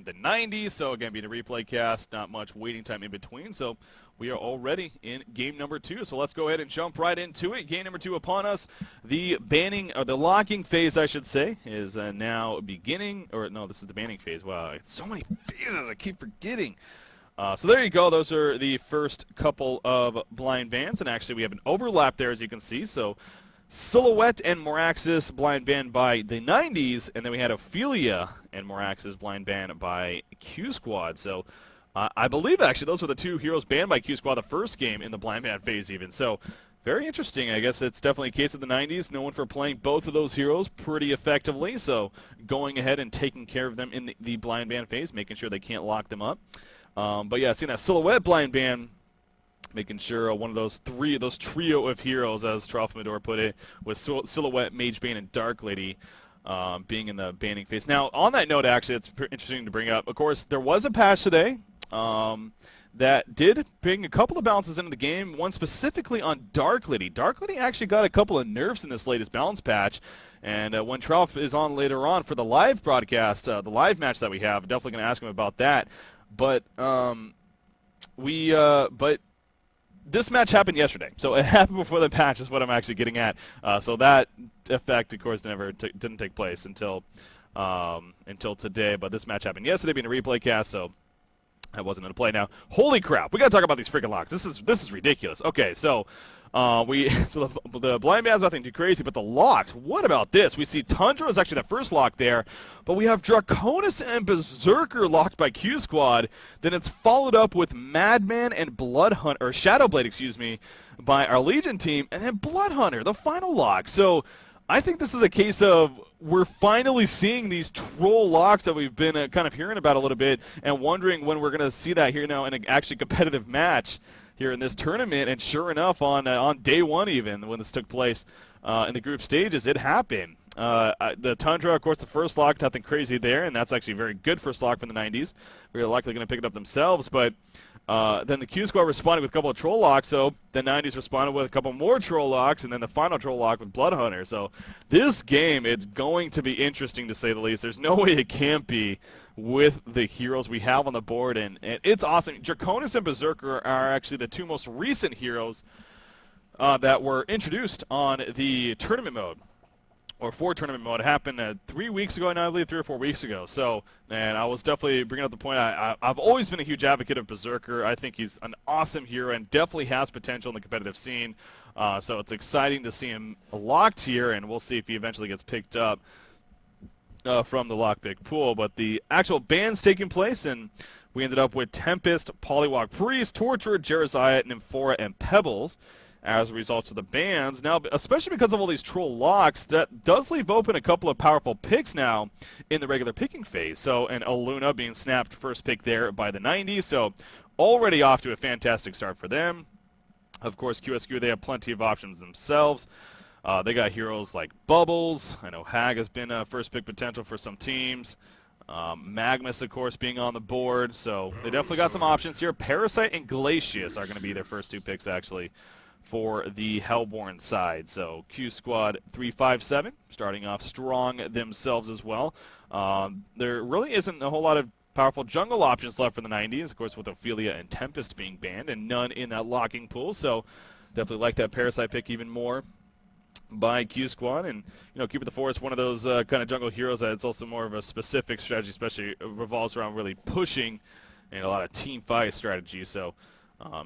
the 90s. So again, being a replay cast, not much waiting time in between. So we are already in game number 2. So let's go ahead and jump right into it. Game number 2 upon us. The banning, or the locking phase, I should say, is now beginning. Or no, this is the banning phase. Wow, so many phases, I keep forgetting. So there you go. Those are the first couple of blind bans. And actually, we have an overlap there, as you can see. So Silhouette and Moraxis blind banned by the 90s, and then we had Ophelia and Moraxis blind banned by QsQ. So I believe, actually, those were the 2 heroes banned by QsQ the first game in the blind ban phase even. So very interesting. I guess it's definitely a case of the 90s, known for playing both of those heroes pretty effectively. So going ahead and taking care of them in the blind ban phase, making sure they can't lock them up. But yeah, seeing that Silhouette blind ban, making sure one of those trio of heroes, as Tralfamador put it, with Silhouette, Mage Bane, and Dark Lady being in the banning phase. Now, on that note, actually, it's interesting to bring up. Of course, there was a patch today that did bring a couple of balances into the game, one specifically on Dark Lady. Dark Lady actually got a couple of nerfs in this latest balance patch, and when Tralf is on later on for the live broadcast, the live match that we have, I'm definitely going to ask him about that. But this match happened yesterday, so it happened before the patch is what I'm actually getting at. So that effect, of course, didn't take place until today. But this match happened yesterday, being a replay cast, so I wasn't going to play. Now, holy crap, we got to talk about these freaking locks. This is ridiculous. Okay, so the blind ban's nothing too crazy, but the locks, what about this? We see Tundra is actually the first lock there, but we have Draconis and Berserker locked by QsQ. Then it's followed up with Madman and Bloodhunter, or Shadowblade, excuse me, by our Legion team, and then Bloodhunter, the final lock. So I think this is a case of we're finally seeing these troll locks that we've been kind of hearing about a little bit and wondering when we're going to see that here now in an actually competitive match here in this tournament. And sure enough, on day 1 even, when this took place in the group stages, it happened. The Tundra, of course, the first lock, nothing crazy there, and that's actually a very good first lock from the 90s. We're likely going to pick it up themselves, but then the QsQ responded with a couple of troll locks, so the 90s responded with a couple more troll locks, and then the final troll lock with Bloodhunter. So this game, it's going to be interesting, to say the least. There's no way it can't be with the heroes we have on the board, and it's awesome. Draconis and Berserker are actually the 2 most recent heroes that were introduced on the tournament mode, or for tournament mode. It happened 3 weeks ago, and I believe 3 or 4 weeks ago. So, and I was definitely bringing up the point, I've always been a huge advocate of Berserker. I think he's an awesome hero and definitely has potential in the competitive scene. So it's exciting to see him locked here, and we'll see if he eventually gets picked up from the lockpick pool. But the actual ban's taking place, and we ended up with Tempest, Polywog Priest, Torturer, Jeremiah, Nymphora, and Pebbles as a result of the bans. Now, especially because of all these troll locks, that does leave open a couple of powerful picks now in the regular picking phase. So, and Aluna being snapped first pick there by the 90s, so already off to a fantastic start for them. Of course, QsQ, they have plenty of options themselves. They got heroes like Bubbles. I know Hag has been a first pick potential for some teams. Magmus, of course, being on the board, so they definitely got some options here. Parasite and Glacius are going to be their first 2 picks, actually, for the Hellborn side. So QsQ357 starting off strong themselves as well. There really isn't a whole lot of powerful jungle options left for the 90s, of course, with Ophelia and Tempest being banned and none in that locking pool. So definitely like that Parasite pick even more by QsQ. And, you know, Keep It the Forest, one of those kind of jungle heroes that it's also more of a specific strategy, especially revolves around really pushing and a lot of team fight strategy. So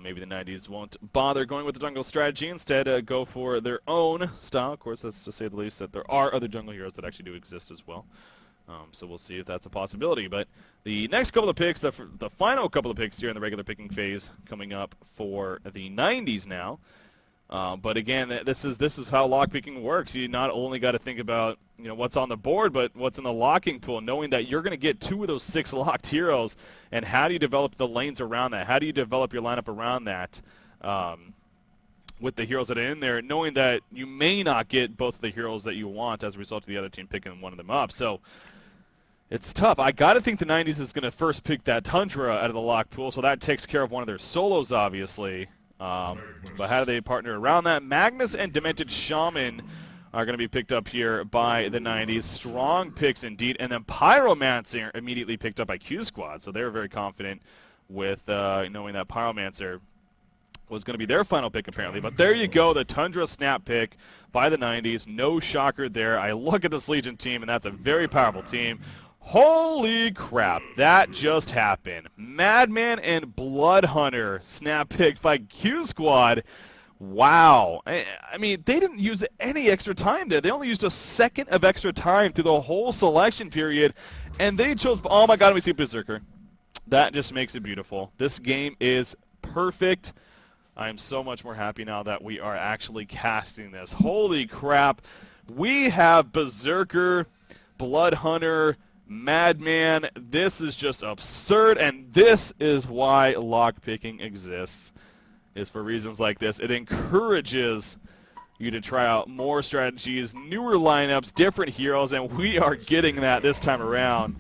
maybe the 90s won't bother going with the jungle strategy. Instead, go for their own style. Of course, that's to say the least that there are other jungle heroes that actually do exist as well. So we'll see if that's a possibility. But the next couple of picks, the final couple of picks here in the regular picking phase coming up for the 90s now. But again, this is how lockpicking works. You not only got to think about, you know, what's on the board, but what's in the locking pool, knowing that you're going to get 2 of those 6 locked heroes, and how do you develop the lanes around that? How do you develop your lineup around that with the heroes that are in there, knowing that you may not get both of the heroes that you want as a result of the other team picking one of them up. So it's tough. I got to think the 90s is going to first pick that Tundra out of the lock pool, so that takes care of one of their solos, obviously. But how do they partner around that? Magnus and Demented Shaman are going to be picked up here by the 90s. Strong picks indeed. And then Pyromancer immediately picked up by Q Squad. So they were very confident with knowing that Pyromancer was going to be their final pick apparently. But there you go, the Tundra snap pick by the 90s. No shocker there. I look at this Legion team, and that's a very powerful team. Holy crap, that just happened. Madman and Blood Hunter snap picked by Q Squad. Wow. I mean, they didn't use any extra time there. They only used a second of extra time through the whole selection period, and they chose, oh my god, we see Berserker. That just makes it beautiful. This game is perfect. I am so much more happy now that we are actually casting this. Holy crap. We have Berserker, Blood Hunter, Madman. This is just absurd, and this is why lockpicking exists, is for reasons like this. It encourages you to try out more strategies, newer lineups, different heroes, and we are getting that this time around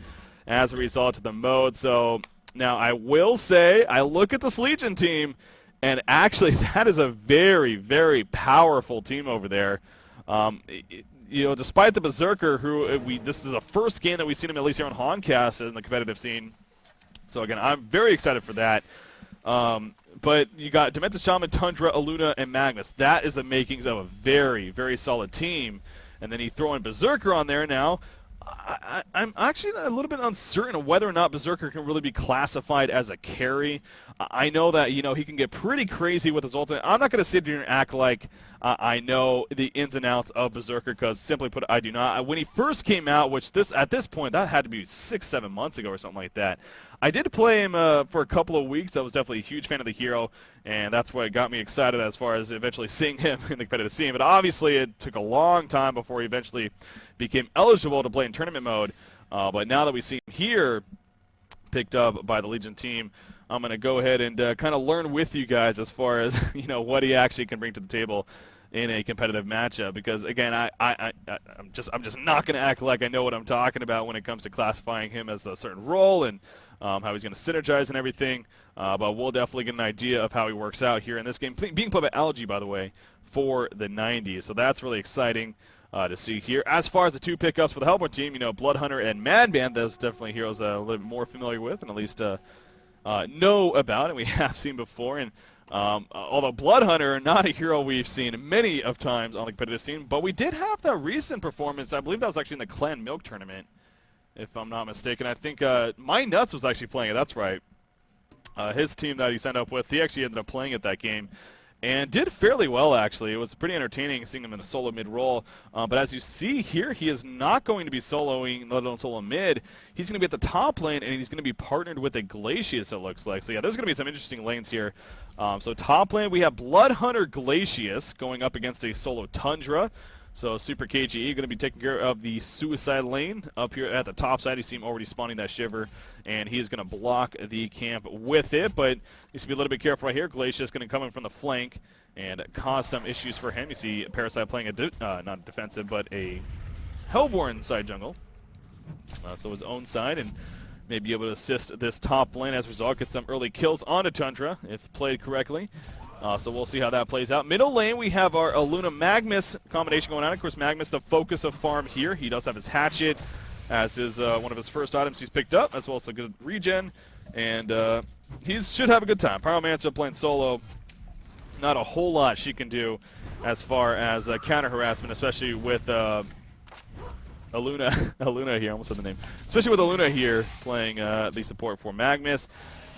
as a result of the mode. So now I will say, I look at this Legion team, and actually that is a very, very powerful team over there. You know, despite the Berserker, who this is the first game that we've seen him at least here on Honcast in the competitive scene. So again, I'm very excited for that. But you got Demented Shaman, Tundra, Aluna, and Magmus. That is the makings of a very, very solid team. And then you throw in Berserker on there now. I'm actually a little bit uncertain of whether or not Berserker can really be classified as a carry. I know that, you know, he can get pretty crazy with his ultimate. I'm not going to sit here and act like I know the ins and outs of Berserker, because simply put, I do not. When he first came out, which at this point, that had to be 6-7 months ago or something like that, I did play him for a couple of weeks. I was definitely a huge fan of the hero, and that's what got me excited as far as eventually seeing him in the competitive scene. But obviously, it took a long time before he eventually became eligible to play in tournament mode. But now that we see him here, picked up by the Legion team, I'm going to go ahead and kind of learn with you guys as far as, you know, what he actually can bring to the table in a competitive matchup. Because again, I'm just not going to act like I know what I'm talking about when it comes to classifying him as a certain role and how he's going to synergize and everything. But we'll definitely get an idea of how he works out here in this game, being played by Algae, by the way, for the 90s. So that's really exciting to see here. As far as the two pickups for the Hellborn team, you know, Blood Hunter and Madman, those definitely heroes a little bit more familiar with and at least know about and we have seen before. And although Blood Hunter, not a hero we've seen many of times on the competitive scene, but we did have that recent performance. I believe that was actually in the Clan Milk tournament, if I'm not mistaken. I think My Nuts was actually playing it. That's right. His team that he signed up with, he actually ended up playing it that game and did fairly well, actually. It was pretty entertaining seeing him in a solo mid-roll. But as you see here, he is not going to be soloing, let alone solo mid. He's going to be at the top lane, and he's going to be partnered with a Glacius, it looks like. So yeah, there's going to be some interesting lanes here. So top lane, we have Blood Hunter Glacius going up against a solo Tundra. So Super KGE going to be taking care of the suicide lane up here at the top side. You see him already spawning that Shiver, and he is going to block the camp with it. But needs to be a little bit careful right here. Glacius going to come in from the flank and cause some issues for him. You see Parasite playing not a defensive, but a Hellborn side jungle. So his own side, and may be able to assist this top lane. As a result, get some early kills onto Tundra if played correctly. So we'll see how that plays out. Middle lane, we have our Aluna Magmus combination going on. Of course, Magmus, the focus of farm here. He does have his hatchet as his one of his first items he's picked up, as well as a good regen. And he should have a good time. Pyromancer playing solo. Not a whole lot she can do as far as counter harassment, especially with Aluna here. Almost said the name. Especially with Aluna here playing the support for Magmus.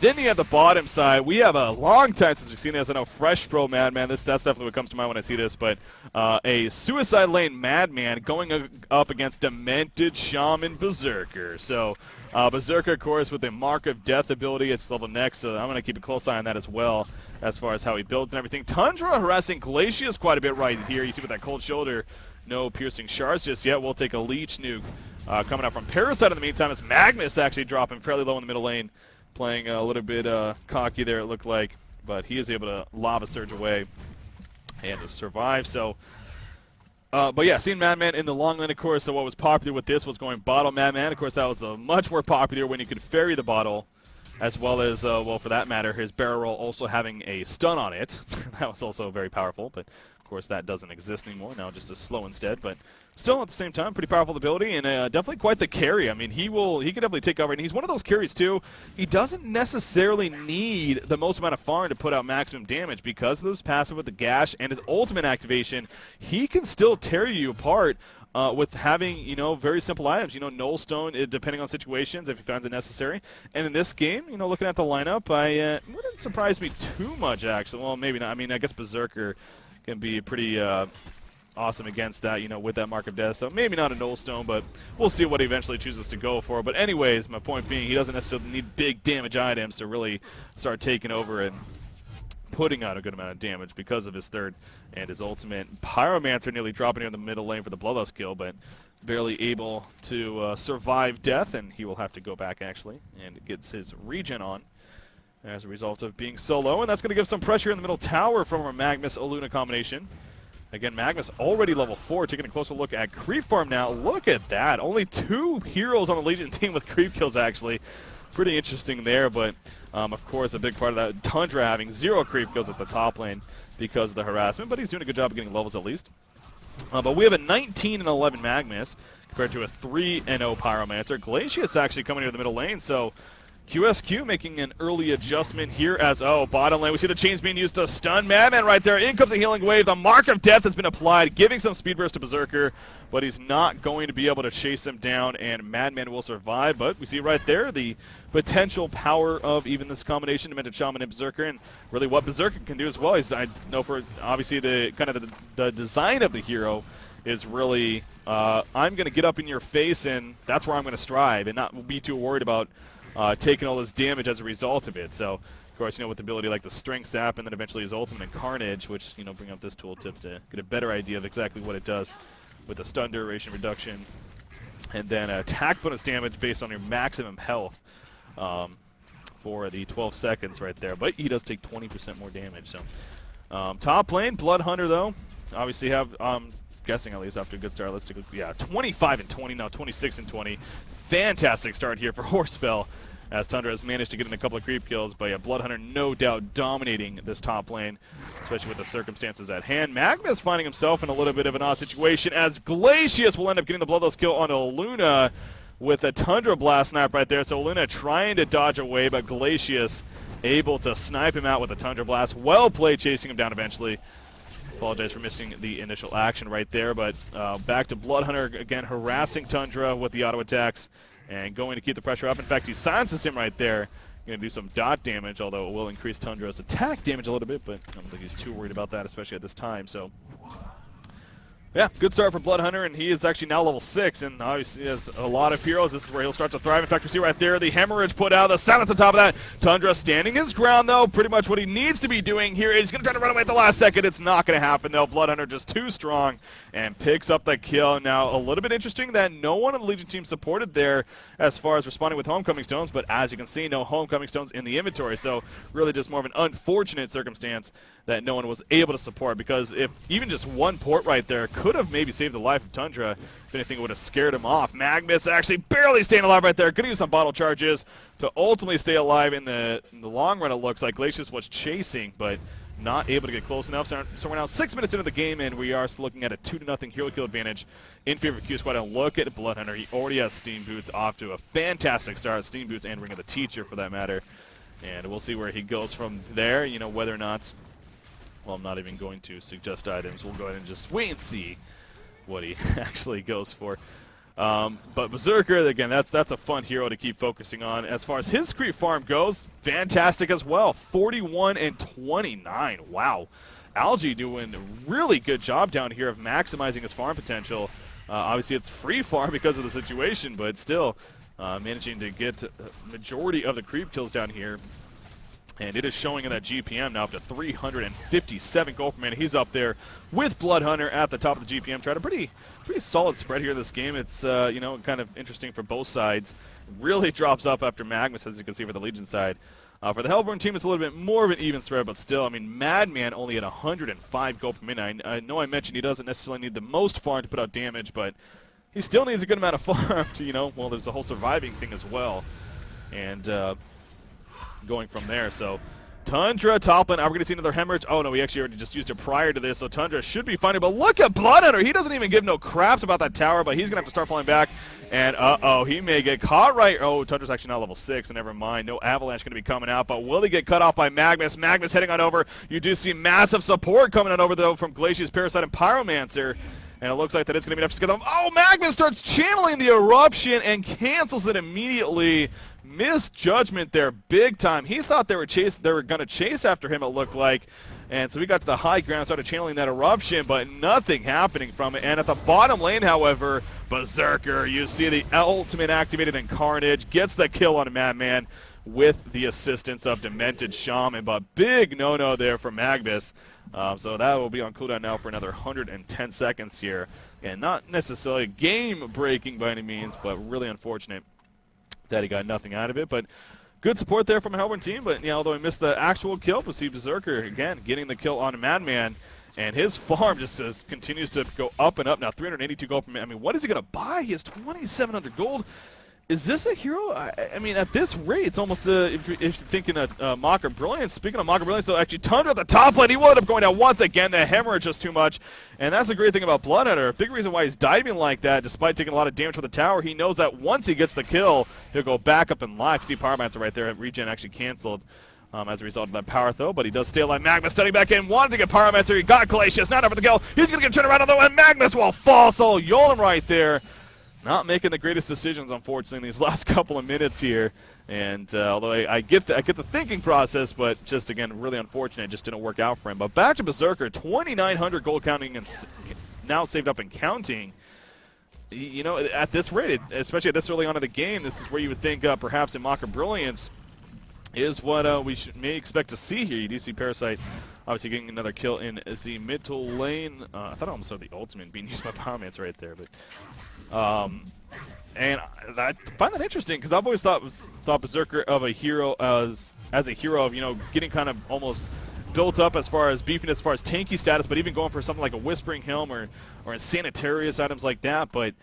Then you have the bottom side. We have a long time since we've seen this. I know Fresh Pro Madman. That's definitely what comes to mind when I see this. But a Suicide Lane Madman going up against Demented Shaman Berserker. So Berserker, of course, with the Mark of Death ability. It's level next. So I'm going to keep a close eye on that as well as far as how he builds and everything. Tundra harassing Glacius quite a bit right here. You see with that cold shoulder. No piercing shards just yet. We'll take a Leech nuke coming out from Parasite in the meantime. It's Magmus actually dropping fairly low in the middle lane. Playing a little bit cocky there, it looked like, but he is able to lava surge away and to survive. So, but yeah, seeing Madman in the long lane, of course. So what was popular with this was going bottle Madman. Of course, that was much more popular when you could ferry the bottle, as well as, well, for that matter, his barrel roll also having a stun on it. That was also very powerful. But of course, that doesn't exist anymore. Now just a slow instead, but still at the same time, pretty powerful ability, and definitely quite the carry. I mean, he can definitely take over, and he's one of those carries too. He doesn't necessarily need the most amount of farm to put out maximum damage because of his passive with the gash and his ultimate activation. He can still tear you apart with having, you know, very simple items. You know, Null Stone, depending on situations, if he finds it necessary. And in this game, you know, looking at the lineup, wouldn't surprise me too much, actually. Well, maybe not. I mean, I guess Berserker can be pretty awesome against that, you know, with that Mark of Death. So maybe not a Null Stone, but we'll see what he eventually chooses to go for. But anyways, my point being, he doesn't necessarily need big damage items to really start taking over and putting out a good amount of damage because of his third and his ultimate. Pyromancer nearly dropping here in the middle lane for the Bloodlust kill, but barely able to survive death, and he will have to go back actually and gets his regen on as a result of being so low, and that's going to give some pressure in the middle tower from our Magmus-Aluna combination. Again, Magmus already level 4, taking a closer look at creep farm now. Look at that. Only 2 heroes on the Legion team with creep kills, actually. Pretty interesting there, but of course a big part of that, Tundra having 0 creep kills at the top lane because of the harassment, but he's doing a good job of getting levels at least. But we have a 19 and 11 Magmus compared to a 3 and 0 Pyromancer. Glacius actually coming into the middle lane, so QsQ making an early adjustment here as, bottom lane. We see the chains being used to stun Madman right there. In comes a healing wave. The Mark of Death has been applied, giving some speed burst to Berserker, but he's not going to be able to chase him down, and Madman will survive. But we see right there the potential power of even this combination, Demented Shaman and Berserker, and really what Berserker can do as well. I know for obviously the design of the hero is really, I'm going to get up in your face, and that's where I'm going to strive, and not be too worried about taking all this damage as a result of it. So, of course, you know, with the ability like the Strength Sap and then eventually his ultimate and Carnage, which, you know, bring up this tooltip to get a better idea of exactly what it does with the stun duration reduction, and then attack bonus damage based on your maximum health for the 12 seconds right there. But he does take 20% more damage. So, top lane, Blood Hunter though, obviously have, guessing at least after a good start, let's take a look. Yeah, 25 and 20 now, 26 and 20. Fantastic start here for Horspell, as Tundra has managed to get in a couple of creep kills, but yeah, Blood Hunter no doubt dominating this top lane, especially with the circumstances at hand. Magmus finding himself in a little bit of an odd situation, as Glacius will end up getting the Bloodlust kill on Luna with a Tundra Blast Snipe right there. So Luna trying to dodge away, but Glacius able to snipe him out with a Tundra Blast. Well played, chasing him down eventually. Apologize for missing the initial action right there, but back to Blood Hunter again, harassing Tundra with the auto attacks and going to keep the pressure up. In fact, he silences him right there. Going to do some dot damage, although it will increase Tundra's attack damage a little bit, but I don't think he's too worried about that, especially at this time. So, yeah, good start for Blood Hunter, and he is actually now level 6, and obviously has a lot of heroes. This is where he'll start to thrive. In fact, we see right there the hemorrhage put out, the silence on top of that. Tundra standing his ground, though. Pretty much what he needs to be doing here is he's going to try to run away at the last second. It's not going to happen, though. Blood Hunter just too strong and picks up the kill. Now, a little bit interesting that no one on the Legion team supported there as far as responding with Homecoming Stones, but as you can see, no Homecoming Stones in the inventory, so really just more of an unfortunate circumstance that no one was able to support, because if even just one port right there could have maybe saved the life of Tundra, if anything, it would have scared him off. Magmus actually barely staying alive right there. Going to use some bottle charges to ultimately stay alive in the long run, it looks like. Glacius was chasing, but not able to get close enough. So we're now 6 minutes into the game, and we are looking at a 2-0 hero kill advantage in favor of Q Squad. And look at Blood Hunter. He already has Steam Boots, off to a fantastic start. Steam Boots and Ring of the Teacher, for that matter. And we'll see where he goes from there, you know, whether or not... Well, I'm not even going to suggest items. We'll go ahead and just wait and see what he actually goes for. But Berserker, again, that's a fun hero to keep focusing on. As far as his creep farm goes, fantastic as well. 41 and 29. Wow. Algae doing a really good job down here of maximizing his farm potential. Obviously, it's free farm because of the situation, but still managing to get a majority of the creep kills down here. And it is showing in that GPM now up to 357 gold per minute. He's up there with Blood Hunter at the top of the GPM. Tried a pretty solid spread here this game. It's you know, kind of interesting for both sides. Really drops up after Magmus, as you can see, for the Legion side. For the Hellborn team, it's a little bit more of an even spread, but still, I mean, Madman only at 105 gold per minute. I know I mentioned he doesn't necessarily need the most farm to put out damage, but he still needs a good amount of farm to, you know, well, there's the whole surviving thing as well. And going from there. So Tundra top lane. Are we going to see another hemorrhage? Oh, no, we actually already just used it prior to this, so Tundra should be fine. But look at Bloodhunter. He doesn't even give no craps about that tower, but he's going to have to start falling back. And, uh-oh, he may get caught right. Oh, Tundra's actually now level 6, and never mind. No Avalanche going to be coming out, but will he get cut off by Magmus? Magmus heading on over. You do see massive support coming on over, though, from Glacius, Parasite, and Pyromancer. And it looks like that it's going to be enough to get them. Oh, Magmus starts channeling the Eruption and cancels it immediately. Misjudgment there, big time. He thought they were going to chase after him, it looked like. And so we got to the high ground, started channeling that Eruption, but nothing happening from it. And at the bottom lane, however, Berserker, you see the ultimate activated in Carnage, gets the kill on Madman with the assistance of Demented Shaman. But big no-no there for Magmus. So that will be on cooldown now for another 110 seconds here. And not necessarily game-breaking by any means, but really unfortunate that he got nothing out of it. But good support there from the Hellborn team. But, although he missed the actual kill, we'll see Berserker, again, getting the kill on Madman. And his farm just continues to go up and up now. 382 gold per minute. I mean, what is he going to buy? He has 2,700 gold. Is this a hero? I mean, at this rate, it's almost, if you're thinking of Mocker Brilliance. Speaking of Mocker Brilliance, though, actually, Tundra at the top lane, he will end up going down once again. The hemorrhage just too much. And that's the great thing about Bloodhunter. A big reason why he's diving like that, despite taking a lot of damage from the tower, he knows that once he gets the kill, he'll go back up in life. See Pyromancer right there. Regen actually canceled as a result of that power throw, but he does stay alive. Magmus stepping back in, wanted to get Pyromancer. He got Glacius, not over the kill. He's going to get turned around, although, and Magmus will fall. So Yolem right there. Not making the greatest decisions, unfortunately, in these last couple of minutes here. And although I get the thinking process, but just, again, really unfortunate. It just didn't work out for him. But back to Berserker, 2,900 gold counting and now saved up and counting. At this rate, especially at this early on in the game, this is where you would think perhaps in Mocker Brilliance is what we may expect to see here. You do see Parasite obviously getting another kill in the middle lane. I thought I almost saw the ultimate being used by Pyromancer right there, but and I find that interesting because I've always thought Berserker of a hero as a hero of getting kind of almost built up as far as beefing, as far as tanky status, but even going for something like a Whispering Helm or Sanitarius items like that. But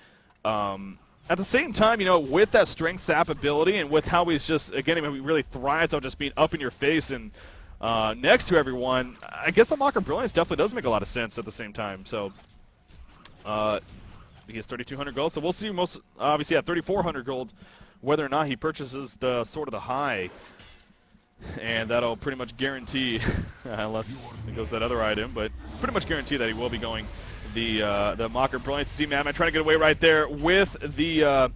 at the same time, with that strength sap ability and with how he's just, again, he really thrives on just being up in your face and next to everyone, I guess a Mocker Brilliance definitely does make a lot of sense at the same time. So he has 3,200 gold, so we'll see obviously at 3,400 gold whether or not he purchases the Sword of the High. And that'll pretty much guarantee, unless it goes to that other item, but pretty much guarantee that he will be going the Mocker Brilliance. See Madman trying to get away right there with the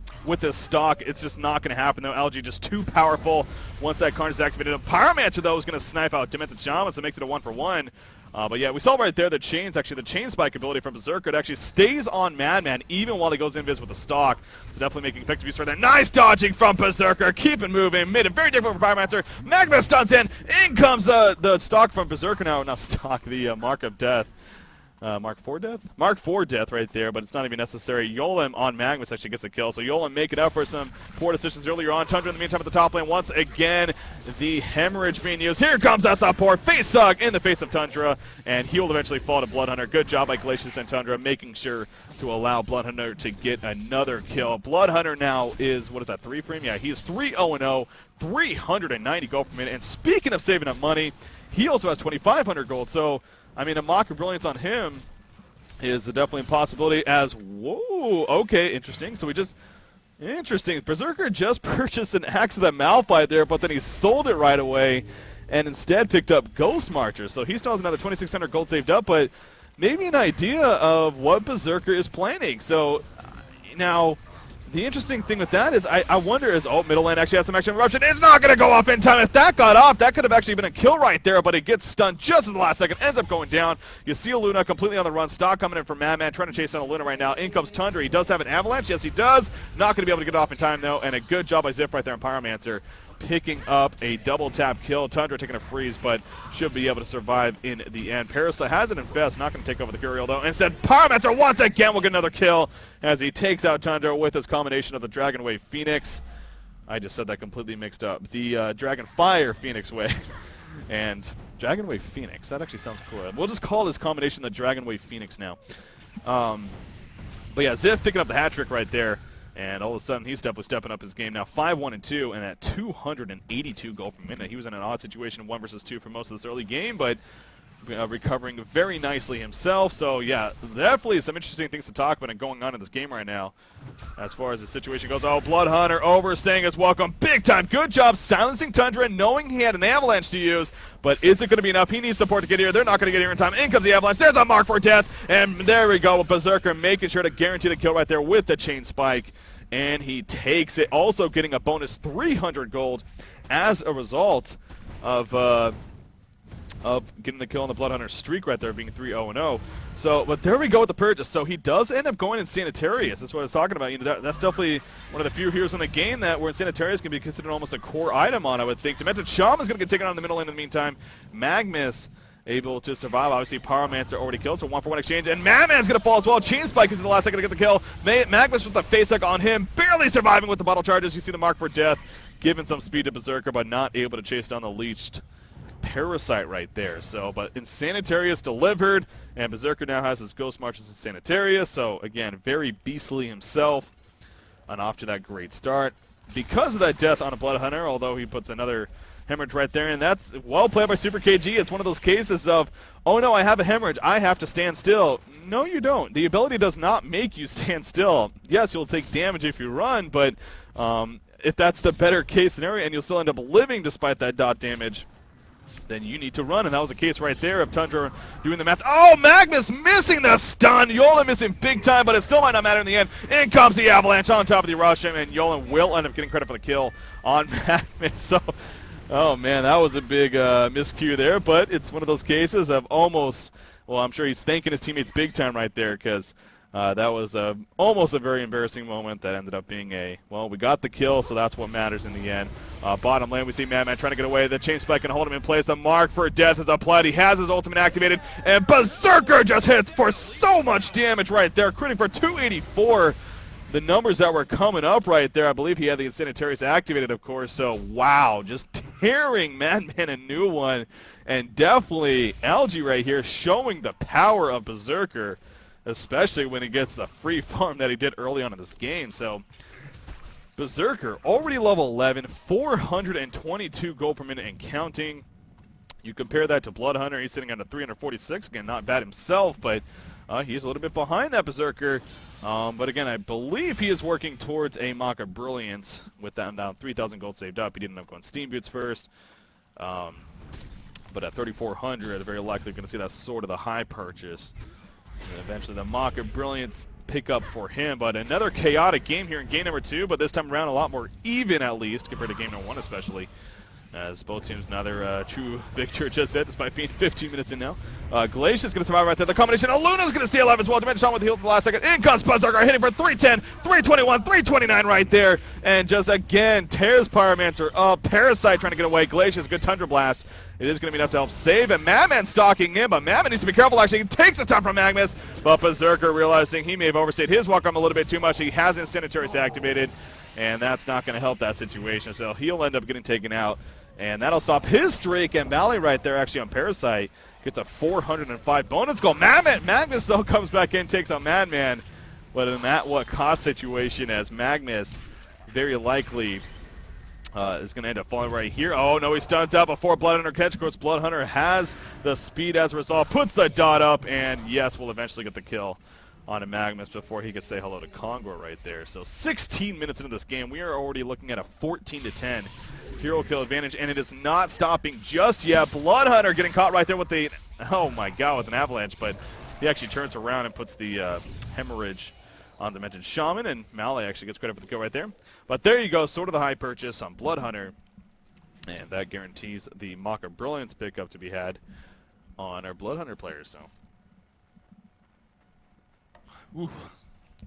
stock. It's just not going to happen though. Algae just too powerful once that Carnage is activated. Pyromancer though is going to snipe out Demented Shaman, so it makes it a 1-for-1. But yeah, we saw right there the chain spike ability from Berserker. It actually stays on Madman even while he goes invis with the stock. So definitely making effective use for that. Nice dodging from Berserker. Keep it moving. Made it very difficult for Pyromancer. Magmus stuns in. In comes the stock from Berserker now. Not stock, the Mark of Death. Mark 4 death? Mark 4 death right there, but it's not even necessary. Yolem on Magmus actually gets a kill, so Yolem making up for some poor decisions earlier on. Tundra in the meantime at the top lane. Once again, the hemorrhage being used. Here comes that support. Face hug in the face of Tundra, and he will eventually fall to Bloodhunter. Good job by Glacius and Tundra, making sure to allow Bloodhunter to get another kill. Bloodhunter now is, what is that, 3 frame? Yeah, he's 3-0-0, 390 gold per minute. And speaking of saving up money, he also has 2,500 gold, so I mean, a Mocker Brilliance on him is definitely a possibility as, whoa, okay, interesting. So interesting. Berserker just purchased an Axe of the Malphite there, but then he sold it right away and instead picked up Ghost Marcher. So he still has another 2,600 gold saved up, but maybe an idea of what Berserker is planning. So now, the interesting thing with that is I wonder middle lane actually has some extra eruption. It's not going to go off in time. If that got off, that could have actually been a kill right there, but it gets stunned just at the last second, ends up going down. You see a Luna completely on the run. Stock coming in for Madman, trying to chase down a Luna right now. In comes Tundra. He does have an Avalanche. Yes, he does. Not going to be able to get off in time, though, and a good job by Zip right there on Pyromancer, picking up a double tap kill. Tundra taking a freeze, but should be able to survive in the end. Parasite has an infest, not going to take over the Curiel though. Instead, Pyromancer once again will get another kill as he takes out Tundra with his combination of the Dragon Wave Phoenix. I just said that completely mixed up. The Dragon Fire Phoenix Wave and Dragon Wave Phoenix. That actually sounds cool. We'll just call this combination the Dragon Wave Phoenix now. But yeah, Ziff picking up the hat trick right there. And all of a sudden, he's definitely stepping up his game now. 5-1-2 and at 282 gold per minute. He was in an odd situation, 1 versus 2 for most of this early game, but recovering very nicely himself. So yeah, definitely some interesting things to talk about and going on in this game right now as far as the situation goes. Oh, Blood Hunter overstaying his welcome big time. Good job silencing Tundra, knowing he had an avalanche to use, but is it going to be enough? He needs support to get here. They're not going to get here in time. In comes the avalanche. There's a mark for death, and there we go with Berserker making sure to guarantee the kill right there with the chain spike, and he takes it, also getting a bonus 300 gold as a result of getting the kill on the Blood Hunter streak right there, being 3-0-0. So, but there we go with the purchase. So he does end up going in Sanitarius. That's what I was talking about. You know, that's definitely one of the few heroes in the game that where Sanitarius can be considered almost a core item on, I would think. Demented Shaman's going to get taken out in the middle lane in the meantime. Magmus able to survive. Obviously, Pyromancer already killed, so 1-for-1 exchange. And Madman's going to fall as well. Chain Spike is in the last second to get the kill. Magmus with the face hook on him, barely surviving with the bottle charges. You see the mark for death, giving some speed to Berserker, but not able to chase down the leeched Parasite right there. So, but Insanitarius delivered, and Berserker now has his Ghost Marches in Sanitarius. So, again, very beastly himself, and off to that great start. Because of that death on a Blood Hunter, although he puts another hemorrhage right there, and that's well played by Super KG. It's one of those cases of, oh no, I have a hemorrhage, I have to stand still. No, you don't. The ability does not make you stand still. Yes, you'll take damage if you run, but if that's the better case scenario, and you'll still end up living despite that dot damage, then you need to run, and that was the case right there of Tundra doing the math. Oh, Magmus missing the stun. Yolan missing big time, but it still might not matter in the end. In comes the avalanche on top of the Russian, and Yolan will end up getting credit for the kill on Magmus. So, oh man, that was a big miscue there, but it's one of those cases of almost, well, I'm sure he's thanking his teammates big time right there, because that was almost a very embarrassing moment that ended up being a, well, we got the kill, so that's what matters in the end. Bottom lane, we see Madman trying to get away. The chain spike can hold him in place. The mark for death is applied. He has his ultimate activated, and Berserker just hits for so much damage right there, critting for 284. The numbers that were coming up right there, I believe he had the Insanitarius activated, of course, so wow, just tearing Madman a new one. And definitely Algae right here showing the power of Berserker, especially when he gets the free farm that he did early on in this game. So Berserker already level 11, 422 gold per minute and counting. You compare that to Blood Hunter, he's sitting at a 346, again, not bad himself, but he's a little bit behind that Berserker. But again, I believe he is working towards a Mock of Brilliance with that down 3,000 gold saved up. He didn't end up going Steam Boots first. But at 3,400, very likely going to see that sort of the high purchase. And eventually the Mock of Brilliance pick up for him. But another chaotic game here in game number 2, but this time around a lot more even at least compared to game number 1 especially. As both teams another true victory just said, despite being 15 minutes in now. Glacier's going to survive right there. The combination of Luna's going to stay alive as well. Dimension with the heal at the last second. In comes Berserker, hitting for 310, 321, 329 right there. And just again, tears Pyromancer up. Parasite trying to get away. Glacier's good Tundra Blast. It is going to be enough to help save, and Madman stalking in, but Madman needs to be careful actually. He takes the time from Magmus, but Berserker realizing he may have overstayed his welcome a little bit too much. He has Insanitarius activated, and that's not going to help that situation, so he'll end up getting taken out. And that'll stop his streak, and Mally right there actually on Parasite gets a 405 bonus goal. Magmus though comes back in, takes out Madman, but in that what cost situation as Magmus very likely is going to end up falling right here. Oh no, he stuns out before Blood Hunter catch. Of course, Blood Hunter has the speed as a result, puts the dot up, and yes, we'll eventually get the kill on a Magmus before he can say hello to Congor right there. So 16 minutes into this game, we are already looking at a 14-10 hero kill advantage, and it is not stopping just yet. Blood Hunter getting caught right there with the, oh my god, with an avalanche, but he actually turns around and puts the hemorrhage on the mentioned Shaman, and Mally actually gets credit for the kill right there. But there you go, sort of the high purchase on Blood Hunter, and that guarantees the Mock of Brilliance pickup to be had on our Blood Hunter players. So, ooh,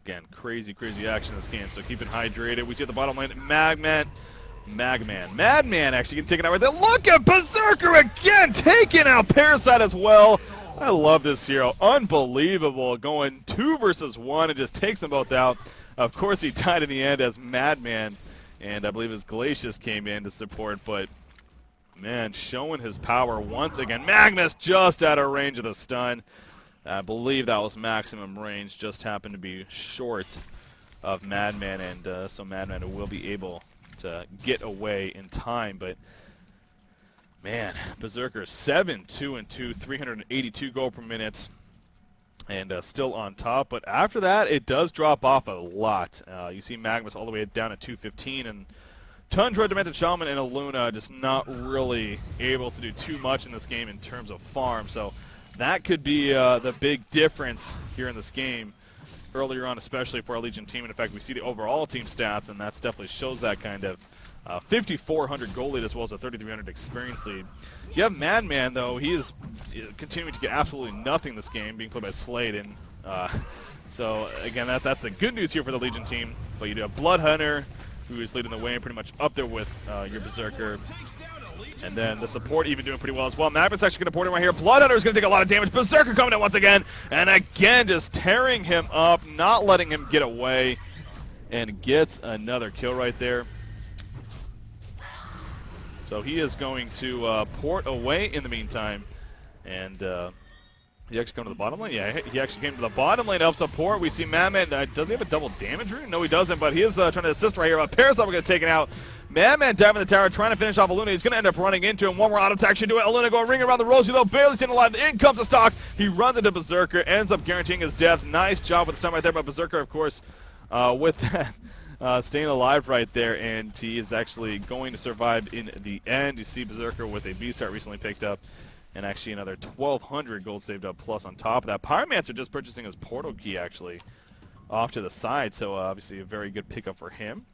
again, crazy action in this game, so keep it hydrated. We see at the bottom lane, Madman actually getting taken out right there. Look at Berserker again, taking out Parasite as well. I love this hero, unbelievable, going 2 versus 1 and just takes them both out. Of course, he died in the end as Madman, and I believe his Glacius came in to support, but man, showing his power once again. Magmus just out of range of the stun. I believe that was maximum range, just happened to be short of Madman, and so Madman will be able to get away in time. But man, Berserker 7-2-2, 382 gold per minute, and still on top. But after that, it does drop off a lot. You see Magmus all the way down at 215, and Tundra, Demented Shaman, and Aluna just not really able to do too much in this game in terms of farm. So that could be the big difference here in this game earlier on, especially for our Legion team. And in fact, we see the overall team stats, and that definitely shows that kind of 5,400 gold lead as well as a 3,300 experience lead. You have Madman, though. He is continuing to get absolutely nothing this game, being played by Slade. And so, again, that's the good news here for the Legion team. But you do have Blood Hunter, who is leading the way pretty much up there with your Berserker. And then the support even doing pretty well as well. Madman's actually going to port him right here. Blood Hunter is going to take a lot of damage. Berserker coming in once again. And again, just tearing him up, not letting him get away. And gets another kill right there. So he is going to port away in the meantime. And he actually come to the bottom lane? Yeah, he actually came to the bottom lane of support. We see Madman. Does he have a double damage rune? No, he doesn't, but he is trying to assist right here. Parasite will get taken out. Madman diving the tower, trying to finish off Aluna. He's going to end up running into him. One more auto attack should do it. Aluna going ring around the rosy, though. Barely staying alive. In comes the stock. He runs into Berserker, ends up guaranteeing his death. Nice job with the stun right there by Berserker, of course, with that. Staying alive right there, and he is actually going to survive in the end. You see Berserker with a B-Start recently picked up, and actually another 1,200 gold saved up plus on top of that. Pyromancer just purchasing his portal key, actually, off to the side, so obviously a very good pickup for him.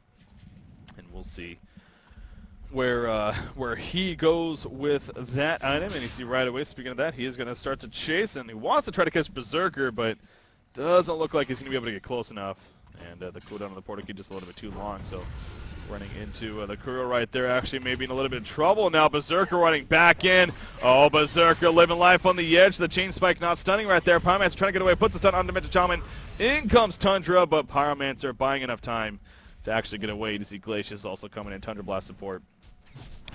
And we'll see where he goes with that item. And you see right away, speaking of that, he is going to start to chase, and he wants to try to catch Berserker, but doesn't look like he's going to be able to get close enough. And the cooldown on the portal key just a little bit too long, so running into the Kuro right there, actually maybe in a little bit of trouble. Now Berserker running back in. Oh, Berserker living life on the edge. The chain spike not stunning right there. Pyromancer trying to get away, puts the stun on Demented Shaman. In comes Tundra, but Pyromancer buying enough time to actually get away. To see Glacius also coming in, Tundra blast support,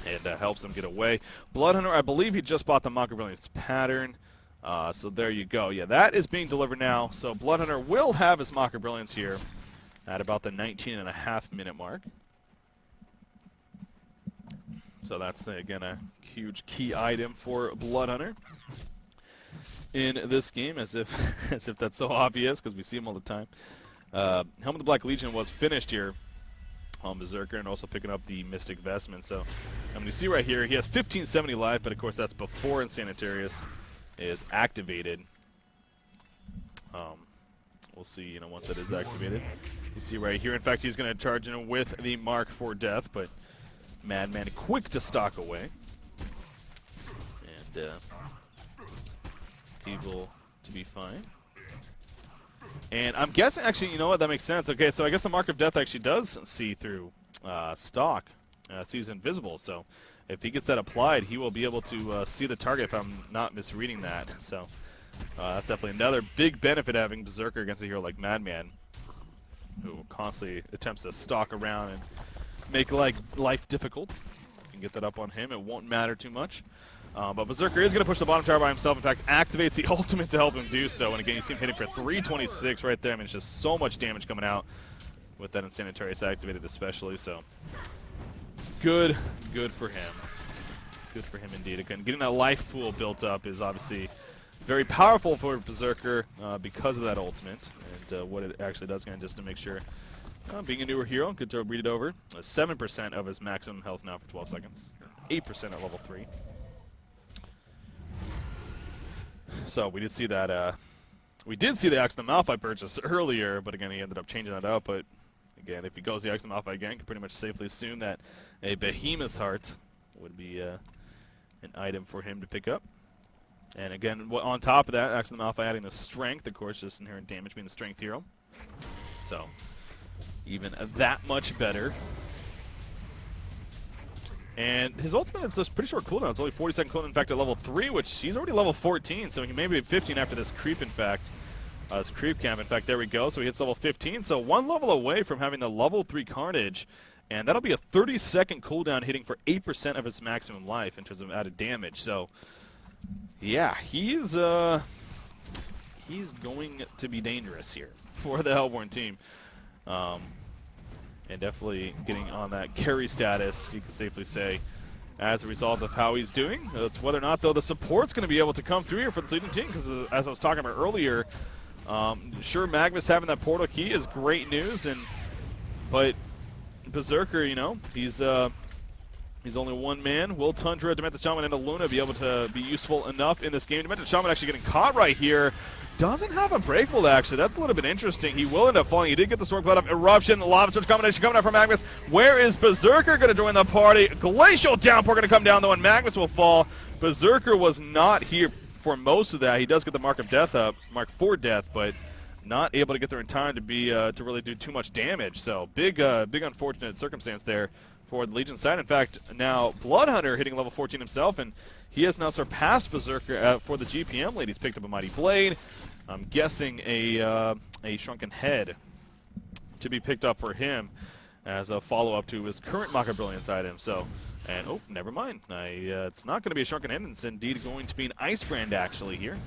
and helps him get away. Blood Hunter, I believe he just bought the Mocker Brilliance pattern. So there you go. Yeah, that is being delivered now. So Blood Hunter will have his Mocker Brilliance here at about the 19.5-minute mark. So that's, again, a huge key item for Blood Hunter in this game, as if that's so obvious, because we see him all the time. Helm of the Black Legion was finished here on Berserker, and also picking up the Mystic Vestment. So I'm going to see right here, he has 1570 life, but of course that's before Insanitarius is activated. We'll see, once that is activated. You see right here, in fact, he's going to charge in with the Mark for Death, but Madman quick to stalk away. And able to be fine. And I'm guessing, actually, you know what, that makes sense. Okay, so I guess the Mark of Death actually does see through Stalk. Sees invisible, so if he gets that applied, he will be able to see the target, if I'm not misreading that. So that's definitely another big benefit of having Berserker against a hero like Madman, who constantly attempts to stalk around and make life difficult. You can get that up on him. It won't matter too much. But Berserker is going to push the bottom tower by himself. In fact, activates the ultimate to help him do so. And again, you see him hitting for 326 right there. I mean, it's just so much damage coming out with that Insanitarius activated especially. So good for him. Good for him indeed. Again, getting that life pool built up is obviously very powerful for Berserker because of that ultimate. And what it actually does, again, just to make sure, being a newer hero, good to read it over. 7% of his maximum health now for 12 seconds. 8% at level 3. So we did see that. We did see the Axe of the Malphite purchase earlier, but again, he ended up changing that out. But again, if he goes the Axe of the Malphite again, can pretty much safely assume that a Behemoth's Heart would be an item for him to pick up. And again, on top of that, Axe of the Malphite adding the Strength, of course, just inherent damage being the Strength hero. So even that much better. And his ultimate is just pretty short cooldown. It's only 40-second cooldown, in fact, at level 3, which he's already level 14, so he may be 15 after this creep, in fact. This creep camp, in fact, there we go. So he hits level 15, so one level away from having the level 3 Carnage. And that'll be a 30-second cooldown hitting for 8% of his maximum life in terms of added damage. So, yeah, he's going to be dangerous here for the Hellborn team. And definitely getting on that carry status, you can safely say, as a result of how he's doing. It's whether or not, though, the support's going to be able to come through here for the Legion team, because as I was talking about earlier, sure, Magmus having that portal key is great news, but Berserker, you know, he's only one man. Will Tundra, Demented Shaman, and Luna be able to be useful enough in this game? Demented Shaman actually getting caught right here. Doesn't have a breakable, actually. That's a little bit interesting. He will end up falling. He did get the Storm Cloud up. Eruption, Lava Surge combination coming out from Magmus. Where is Berserker going to join the party? Glacial Downpour going to come down, though, and Magmus will fall. Berserker was not here for most of that. He does get the Mark of Death up, Mark for Death, but not able to get there in time to be to really do too much damage. So big unfortunate circumstance there for the Legion side. In fact, now Bloodhunter hitting level 14 himself, and he has now surpassed Berserker for the GPM lead. He's picked up a Mighty Blade. I'm guessing a Shrunken Head to be picked up for him as a follow-up to his current Mock of Brilliance item. So, and oh, never mind. It's not going to be a Shrunken Head. It's indeed going to be an Ice Brand actually here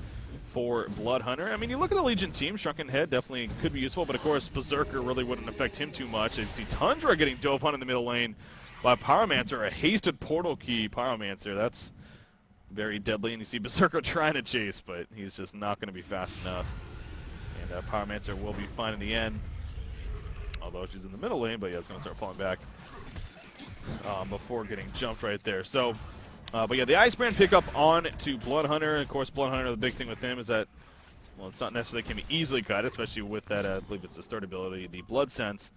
for Bloodhunter. I mean, you look at the Legion team, Shrunken Head definitely could be useful, but of course Berserker really wouldn't affect him too much. You see Tundra getting dove on in the middle lane by Pyromancer, a hasted portal key Pyromancer. That's very deadly, and you see Berserker trying to chase, but he's just not going to be fast enough. And Pyromancer will be fine in the end, although she's in the middle lane, but yeah, it's going to start falling back before getting jumped right there. So, but yeah, the Ice Brand pickup on to Bloodhunter. Of course, Bloodhunter, the big thing with him is that, well, it's not necessarily can be easily cut, especially with that, I believe it's his third ability, the Blood Sense.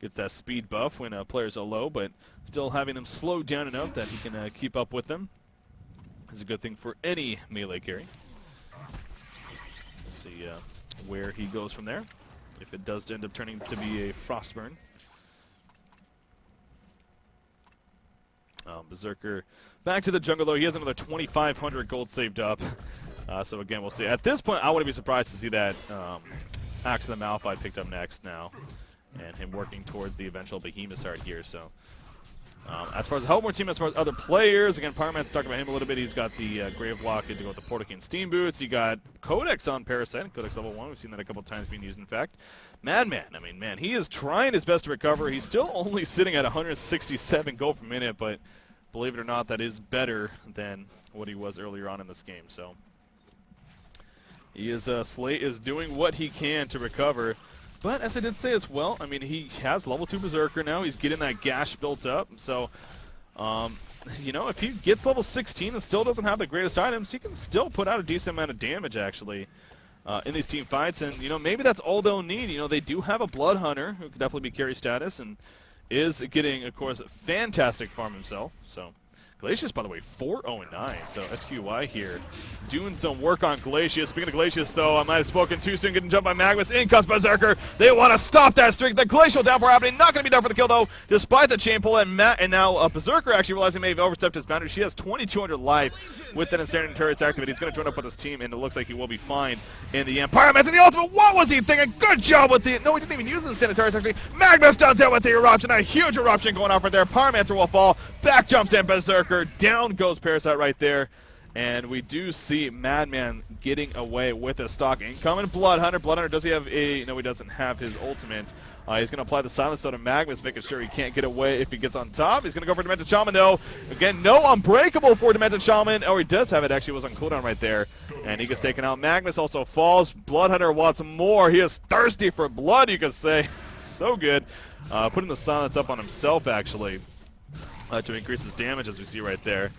Gets that speed buff when players are low, but still having them slow down enough that he can keep up with them is a good thing for any melee carry. Let's see where he goes from there, if it does end up turning to be a Frostburn. Berserker back to the jungle, though. He has another 2,500 gold saved up. So again, we'll see. At this point, I wouldn't be surprised to see that Axe of the Malphite picked up next now, and him working towards the eventual Behemoth art here. So as far as the Helmore team, as far as other players, again, Pyroman's talking about him a little bit. He's got the Gravelock to go with the Portal Key and Steam Boots. He got Codex on Parasite, Codex level 1. We've seen that a couple times being used, in fact. Madman, I mean, man, he is trying his best to recover. He's still only sitting at 167 gold per minute, but believe it or not, that is better than what he was earlier on in this game. So he is, Slate is doing what he can to recover. But as I did say as well, I mean, he has level 2 Berserker now. He's getting that gash built up. So, you know, if he gets level 16 and still doesn't have the greatest items, he can still put out a decent amount of damage, actually, in these team fights. And, you know, maybe that's all they'll need. You know, they do have a Blood Hunter who could definitely be carry status and is getting, of course, fantastic farm himself. So, Glacius, by the way, 409. So SQY here doing some work on Glacius. Speaking of Glacius, though, I might have spoken too soon. Getting jumped by Magmus. In comes Berserker. They want to stop that streak. The Glacial Downpour happening. Not going to be done for the kill, though, despite the chain pull. And now Berserker actually realizing he may have overstepped his boundary. She has 2,200 life with that Insanity Turret activity. He's going to join up with his team, and it looks like he will be fine in the end. Pyromancer, the ultimate. What was he thinking? Good job with the... No, he didn't even use the Insanity Turret activity. Magmus does it with the Eruption. A huge Eruption going off right there. Pyromancer will fall. Back jumps in Berserker. Down goes Parasite right there. And we do see Madman getting away with a stock incoming. Bloodhunter. Bloodhunter, does he have a... No, he doesn't have his ultimate. He's going to apply the silence though to Magmus, making sure he can't get away if he gets on top. He's going to go for Demented Shaman, though. Again, no Unbreakable for Demented Shaman. Oh, he does have it. Actually, was on cooldown right there. And he gets taken out. Magmus also falls. Bloodhunter wants more. He is thirsty for blood, you could say. So good. Putting the silence up on himself, actually, to increase his damage, as we see right there.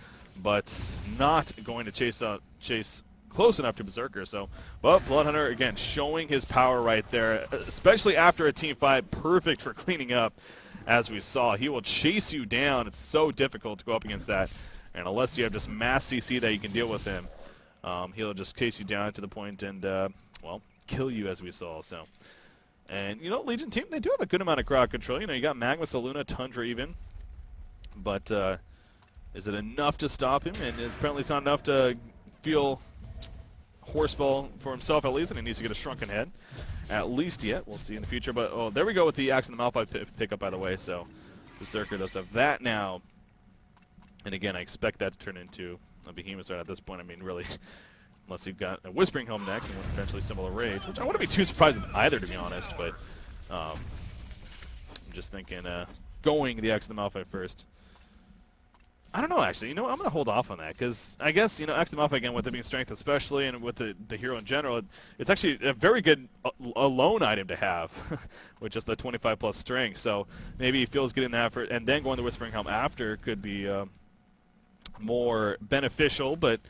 But not going to chase close enough to Berserker. So, but Bloodhunter, again, showing his power right there, especially after a team fight. Perfect for cleaning up, as we saw. He will chase you down. It's so difficult to go up against that. And unless you have just mass CC that you can deal with him, he'll just chase you down to the point and, well, kill you, as we saw. So, and, you know, Legion team, they do have a good amount of crowd control. You know, you got Magmus, Luna, Tundra even. But is it enough to stop him? And apparently it's not enough to feel Horseball for himself, at least, and he needs to get a Shrunken Head. At least yet. We'll see in the future. But, oh, there we go with the Axe of the Malphite pickup, by the way. So Berserker does have that now. And again, I expect that to turn into a Behemoth right at this point. I mean, really, unless you've got a Whispering Helm next and potentially similar rage, which I wouldn't be too surprised with either, to be honest. But just thinking going the X to the Malphite first. I don't know, actually. You know, I'm going to hold off on that, because I guess, you know, X to Malphite, again, with it being strength especially, and with the hero in general, it's actually a very good alone item to have, with just the 25+ strength. So maybe he feels getting that for, and then going to Whispering Helm after could be more beneficial, but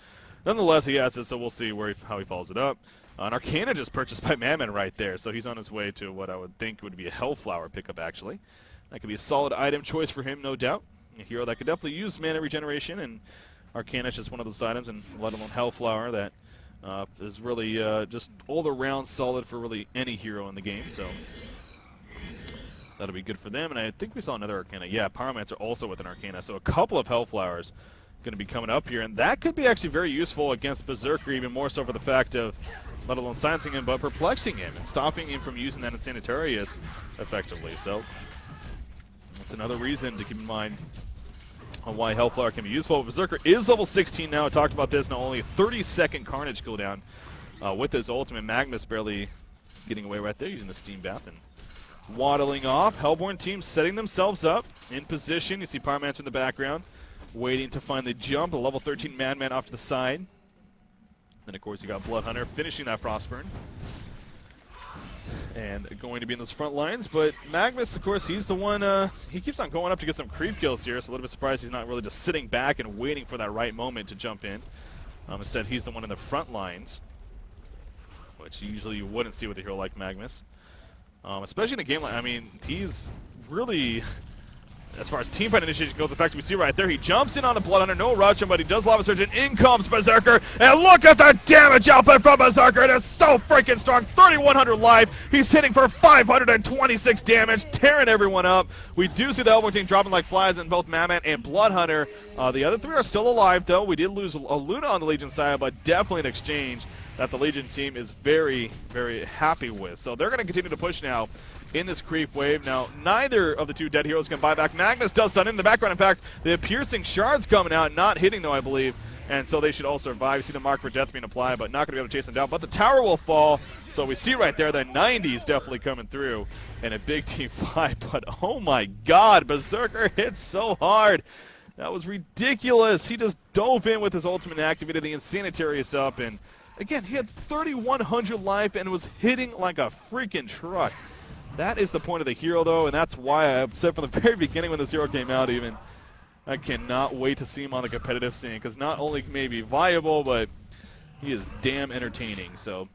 nonetheless, he has it, so we'll see how he follows it up. An Arcana just purchased by Madman right there, so he's on his way to what I would think would be a Hellflower pickup, actually. That could be a solid item choice for him, no doubt. A hero that could definitely use mana regeneration, and Arcana is just one of those items, and let alone Hellflower, that is really just all around solid for really any hero in the game, so that'll be good for them. And I think we saw another Arcana. Yeah, Pyromancer also with an Arcana, so a couple of Hellflowers going to be coming up here, and that could be actually very useful against Berserker, even more so for the fact of let alone silencing him, but perplexing him and stopping him from using that Insanitarius effectively. So that's another reason to keep in mind on why Hellflower can be useful. Berserker is level 16 now. I talked about this. Now only a 30-second Carnage cooldown with his ultimate. Magmus barely getting away right there using the Steam Bath and waddling off. Hellborn team setting themselves up in position. You see Pyromancer in the background waiting to find the jump. A level 13 Madman off to the side. Then, of course, you got Bloodhunter finishing that Frostburn and going to be in those front lines. But Magmus, of course, he's the one, he keeps on going up to get some creep kills here, so a little bit surprised he's not really just sitting back and waiting for that right moment to jump in. Instead, he's the one in the front lines, which usually you wouldn't see with a hero like Magmus. Especially in a game like, I mean, he's really, as far as teamfight initiation goes, the fact that we see right there, he jumps in on a Bloodhunter, no rush him, but he does Lava Surge, and in comes Berserker, and look at the damage output from Berserker. It is so freaking strong, 3,100 life, he's hitting for 526 damage, tearing everyone up. We do see the Hellborn team dropping like flies in both Madman and Bloodhunter. The other three are still alive, though. We did lose a Luna on the Legion side, but definitely an exchange that the Legion team is very, very happy with. So they're going to continue to push now in this creep wave. Now, neither of the two dead heroes can buy back. Magmus does stun in the background. In fact, the piercing shards coming out, not hitting though, I believe. And so they should all survive. You see the mark for death being applied, but not going to be able to chase them down. But the tower will fall. So we see right there that 90's definitely coming through in a big team fight. But oh my God, Berserker hit so hard. That was ridiculous. He just dove in with his ultimate and activated the Insanitarius up. And again, he had 3,100 life and was hitting like a freaking truck. That is the point of the hero, though, and that's why I said from the very beginning when this hero came out even, I cannot wait to see him on the competitive scene, because not only may he be viable, but he is damn entertaining. So,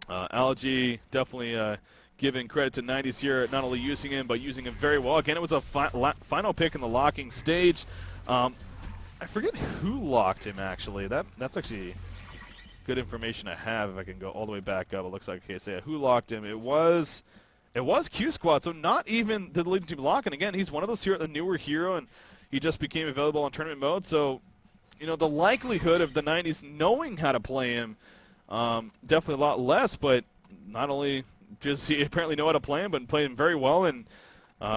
Algae definitely giving credit to 90's here, not only using him, but using him very well. Again, it was a final pick in the locking stage. I forget who locked him, actually. That's actually good information I have if I can go all the way back up. It looks like, okay, so who locked him? It was QsQ, so not even the Legion team lock. And again, he's one of those the newer hero, and he just became available on tournament mode. So, you know, the likelihood of the 90's knowing how to play him, definitely a lot less. But not only does he apparently know how to play him, but play him very well, and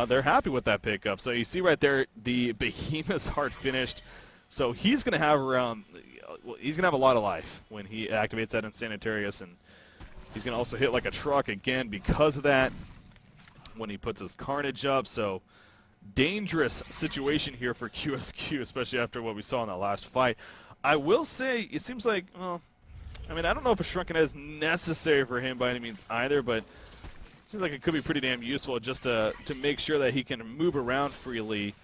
they're happy with that pickup. So you see right there, the Behemoth's Heart finished. So he's going to have around, he's going to have a lot of life when he activates that Insanitarius, and he's going to also hit like a truck again because of that when he puts his Carnage up. So dangerous situation here for QsQ, especially after what we saw in that last fight. I will say it seems like, well, I mean, I don't know if a Shrunken Head is necessary for him by any means either, but it seems like it could be pretty damn useful just to make sure that he can move around freely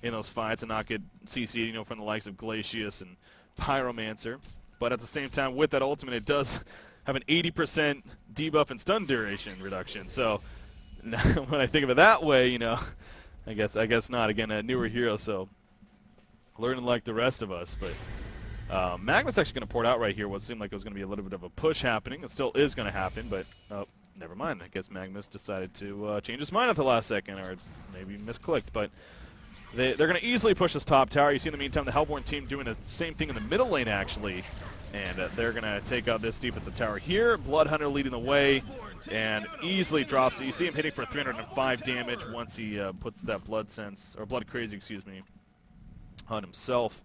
in those fights and not get CC'd, you know, from the likes of Glacius and Pyromancer. But at the same time, with that ultimate, it does have an 80% debuff and stun duration reduction. So when I think of it that way, you know, I guess not. Again, a newer hero, so learning like the rest of us. But Magmus actually going to port out right here. What seemed like it was going to be a little bit of a push happening. It still is going to happen, but never mind. I guess Magmus decided to change his mind at the last second, or it's maybe misclicked. But they're going to easily push this top tower. You see in the meantime the Hellborn team doing the same thing in the middle lane, actually. And they're going to take out this defensive tower here. Bloodhunter leading the way and easily drops it. You see him hitting for 305 damage once he puts that Blood Crazy, excuse me, on himself.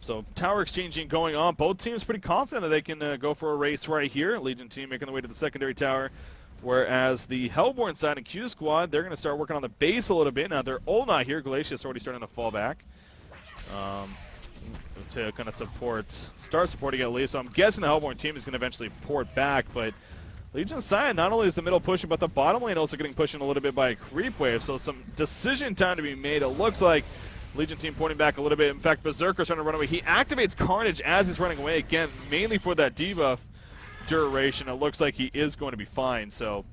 So tower exchanging going on. Both teams pretty confident that they can go for a race right here. Legion team making their way to the secondary tower, Whereas the Hellborn side and Q Squad, they're going to start working on the base a little bit. Now they're all not here. Glacius already starting to fall back to kind of start supporting at least. So I'm guessing the Hellborn team is going to eventually port back. But Legion side, not only is the middle pushing, but the bottom lane also getting pushed in a little bit by a creep wave. So some decision time to be made. It looks like Legion team porting back a little bit. In fact, Berserker's trying to run away. He activates Carnage as he's running away again, mainly for that debuff duration. It looks like he is going to be fine. So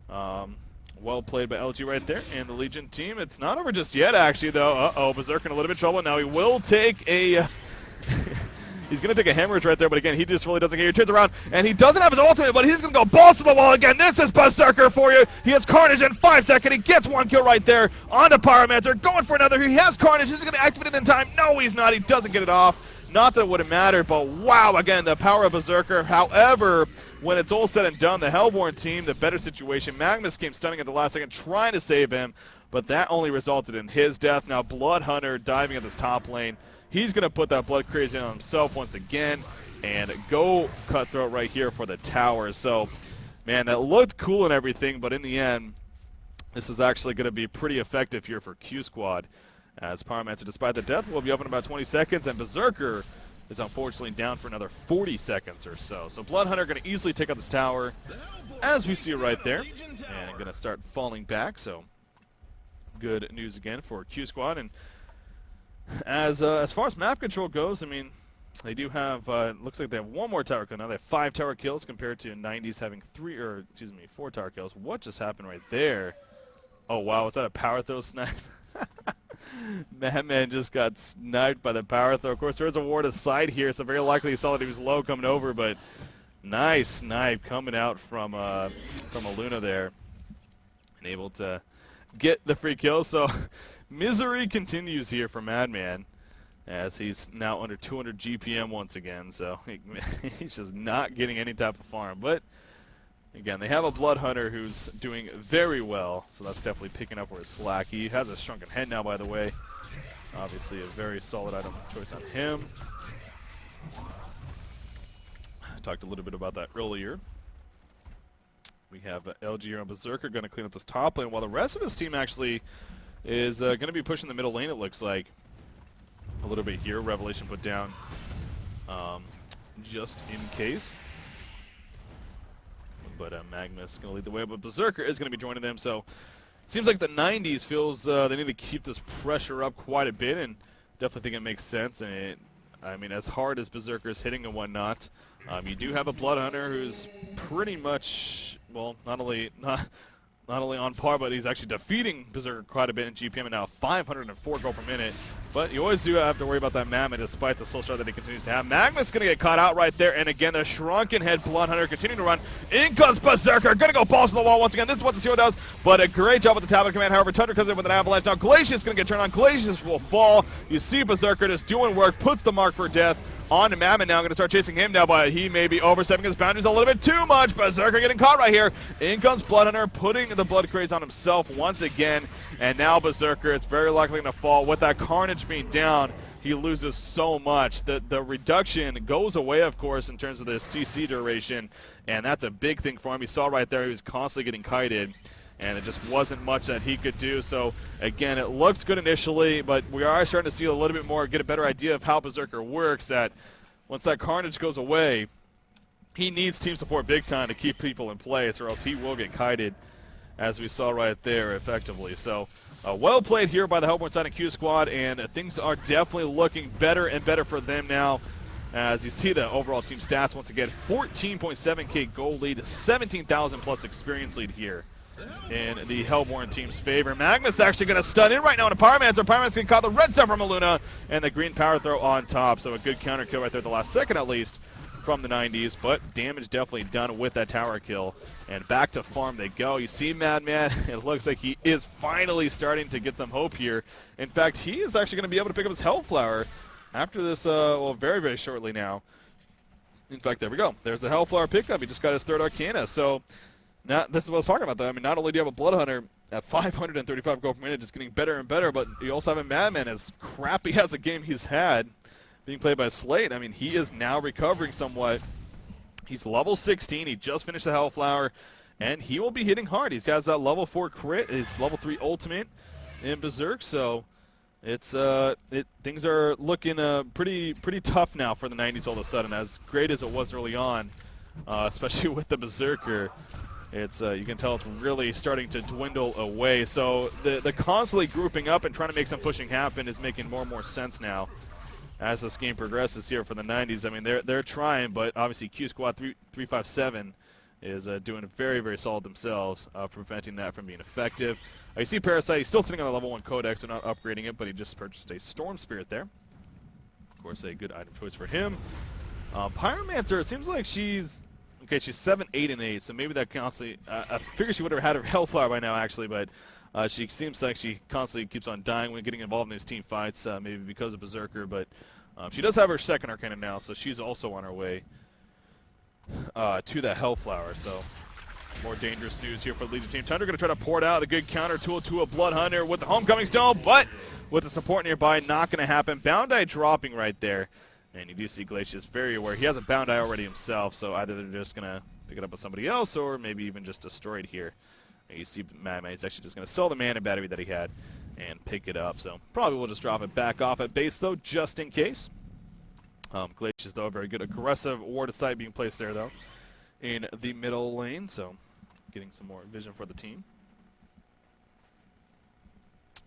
well played by LG right there. And the Legion team, it's not over just yet actually though. Uh-oh, Berserker in a little bit of trouble. Now he will take a he's going to take a hemorrhage right there, but again, he just really doesn't care. He turns around, and he doesn't have his ultimate, but he's going to go balls to the wall again. This is Berserker for you. He has Carnage in 5 seconds. He gets 1 kill right there on the Pyromancer. Going for another. He has Carnage. He's going to activate it in time. No, he's not. He doesn't get it off. Not that it would have mattered, but wow, again, the power of Berserker. However, when it's all said and done, the Hellborn team, the better situation. Magmus came stunning at the last second, trying to save him, but that only resulted in his death. Now, Blood Hunter diving at this top lane. He's going to put that Blood Crazy on himself once again and go Cutthroat right here for the tower. So, man, that looked cool and everything, but in the end, this is actually going to be pretty effective here for Q Squad. As Pyromancer, despite the death, will be up in about 20 seconds, and Berserker is unfortunately down for another 40 seconds or so. So Blood Hunter going to easily take out this tower, as we see it right there, and going to start falling back. So good news again for Q Squad. And as far as map control goes, I mean, they do have, looks like they have 1 more tower kill. Now they have 5 tower kills compared to 90s having 4 tower kills. What just happened right there? Oh, wow, was that a power throw snipe? Madman just got sniped by the power throw. Of course, there's a ward aside here, so very likely he saw that he was low coming over, but nice snipe coming out from Aluna there. And able to get the free kill. So misery continues here for Madman, as he's now under 200 GPM once again. So he's just not getting any type of farm. But again, they have a Blood Hunter who's doing very well, so that's definitely picking up where his slack. He has a shrunken head now, by the way. Obviously a very solid item choice on him. I talked a little bit about that earlier. We have LG and Berserker going to clean up this top lane, while the rest of his team actually is going to be pushing the middle lane, it looks like. A little bit here. Revelation put down just in case. But Magmus is going to lead the way, but Berserker is going to be joining them. So it seems like the 90s feels they need to keep this pressure up quite a bit, and definitely think it makes sense. And I mean, as hard as Berserker is hitting and whatnot, you do have a Blood Hunter who's pretty much, well, not only on par, but he's actually defeating Berserker quite a bit in GPM, and now 504 gold per minute. But you always do have to worry about that Madman despite the slow start that he continues to have. Magmus going to get caught out right there, and again, the Shrunken Head Blood Hunter continuing to run. In comes Berserker, going to go balls to the wall once again. This is what the CO does, but a great job with the tablet command. However, Tundra comes in with an avalanche. Now Glacius going to get turned on. Glacius will fall. You see Berserker just doing work, puts the mark for death on to Madman now. Going to start chasing him now, but he may be overstepping his boundaries a little bit too much. Berserker getting caught right here. In comes Blood Hunter, putting the Blood Craze on himself once again. And now Berserker, it's very likely going to fall. With that Carnage being down, he loses so much. The reduction goes away, of course, in terms of the CC duration, and that's a big thing for him. You saw right there he was constantly getting kited, and it just wasn't much that he could do. So again, it looks good initially, but we are starting to see a little bit more, get a better idea of how Berserker works, that once that Carnage goes away, he needs team support big time to keep people in place, or else he will get kited, as we saw right there effectively. So well played here by the Hellborn side and Q Squad, and things are definitely looking better and better for them now. As you see the overall team stats, once again, 14.7k gold lead, 17,000 plus experience lead here in the Hellborn team's favor. Magmus actually going to stun in right now on a Pyromancer. Pyromancer going to caught the red stuff from Aluna, and the green power throw on top. So a good counter kill right there at the last second at least from the 90s, but damage definitely done with that tower kill. And back to farm they go. You see Madman, it looks like he is finally starting to get some hope here. In fact, he is actually going to be able to pick up his Hellflower after this, well, very, very shortly now. In fact, there we go. There's the Hellflower pickup. He just got his 3rd Arcana. So now, this is what I was talking about, though. I mean, not only do you have a Blood Hunter at 535 gold per minute, just getting better and better, but you also have a Madman, as crappy as a game he's had, being played by Slate. I mean, he is now recovering somewhat. He's level 16. He just finished the Hellflower, and he will be hitting hard. He has that level 4 crit, his level 3 ultimate in Berserk, so it's things are looking pretty tough now for the 90s all of a sudden. As great as it was early on, especially with the Berserker, it's you can tell it's really starting to dwindle away. So the constantly grouping up and trying to make some pushing happen is making more and more sense now as this game progresses here for the 90s. I mean, they're trying, but obviously QsQ357 is doing very solid themselves, preventing that from being effective. You see Parasite, he's still sitting on the level 1 Codex, they're not upgrading it, but he just purchased a Storm Spirit there. Of course, a good item choice for him. Pyromancer, it seems like she's 7, 8, and 8, so maybe that constantly, I figure she would have had her Hellflower by now actually, but she seems like she constantly keeps on dying when getting involved in these team fights, maybe because of Berserker, but she does have her second Arcana now, so she's also on her way to the Hellflower, so more dangerous news here for the Legion team. Tundra going to try to pour it out, a good counter tool to a Blood Hunter with the Homecoming Stone, but with the support nearby, not going to happen. Bound-Eye dropping right there, and you do see Glacius very aware. He has a Bound-Eye already himself, so either they're just going to pick it up with somebody else or maybe even just destroy it here. And you see Madman, he's actually just going to sell the mana battery that he had and pick it up, so probably we'll just drop it back off at base, though, just in case. Glacius, though, very good aggressive Ward of Sight being placed there, though, in the middle lane, so getting some more vision for the team.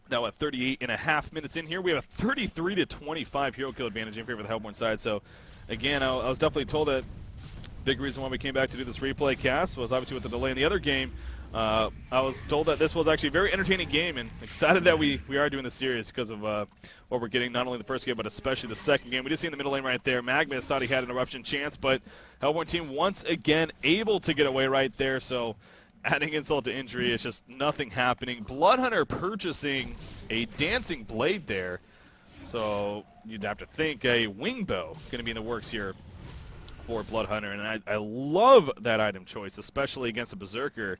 Now at 38.5 minutes in here, we have a 33-25 hero kill advantage in favor of the Hellborn side. So, again, I was definitely told that big reason why we came back to do this replay cast was obviously with the delay in the other game. I was told that this was actually a very entertaining game, and excited that we are doing this series because of what we're getting, not only the first game, but especially the second game. We just see in the middle lane right there, Magmus thought he had an eruption chance, but Hellborn team once again able to get away right there, so adding insult to injury, it's just nothing happening. Blood Hunter purchasing a Dancing Blade there, so you'd have to think a Wing Bow going to be in the works here for Blood Hunter, and I love that item choice, especially against a Berserker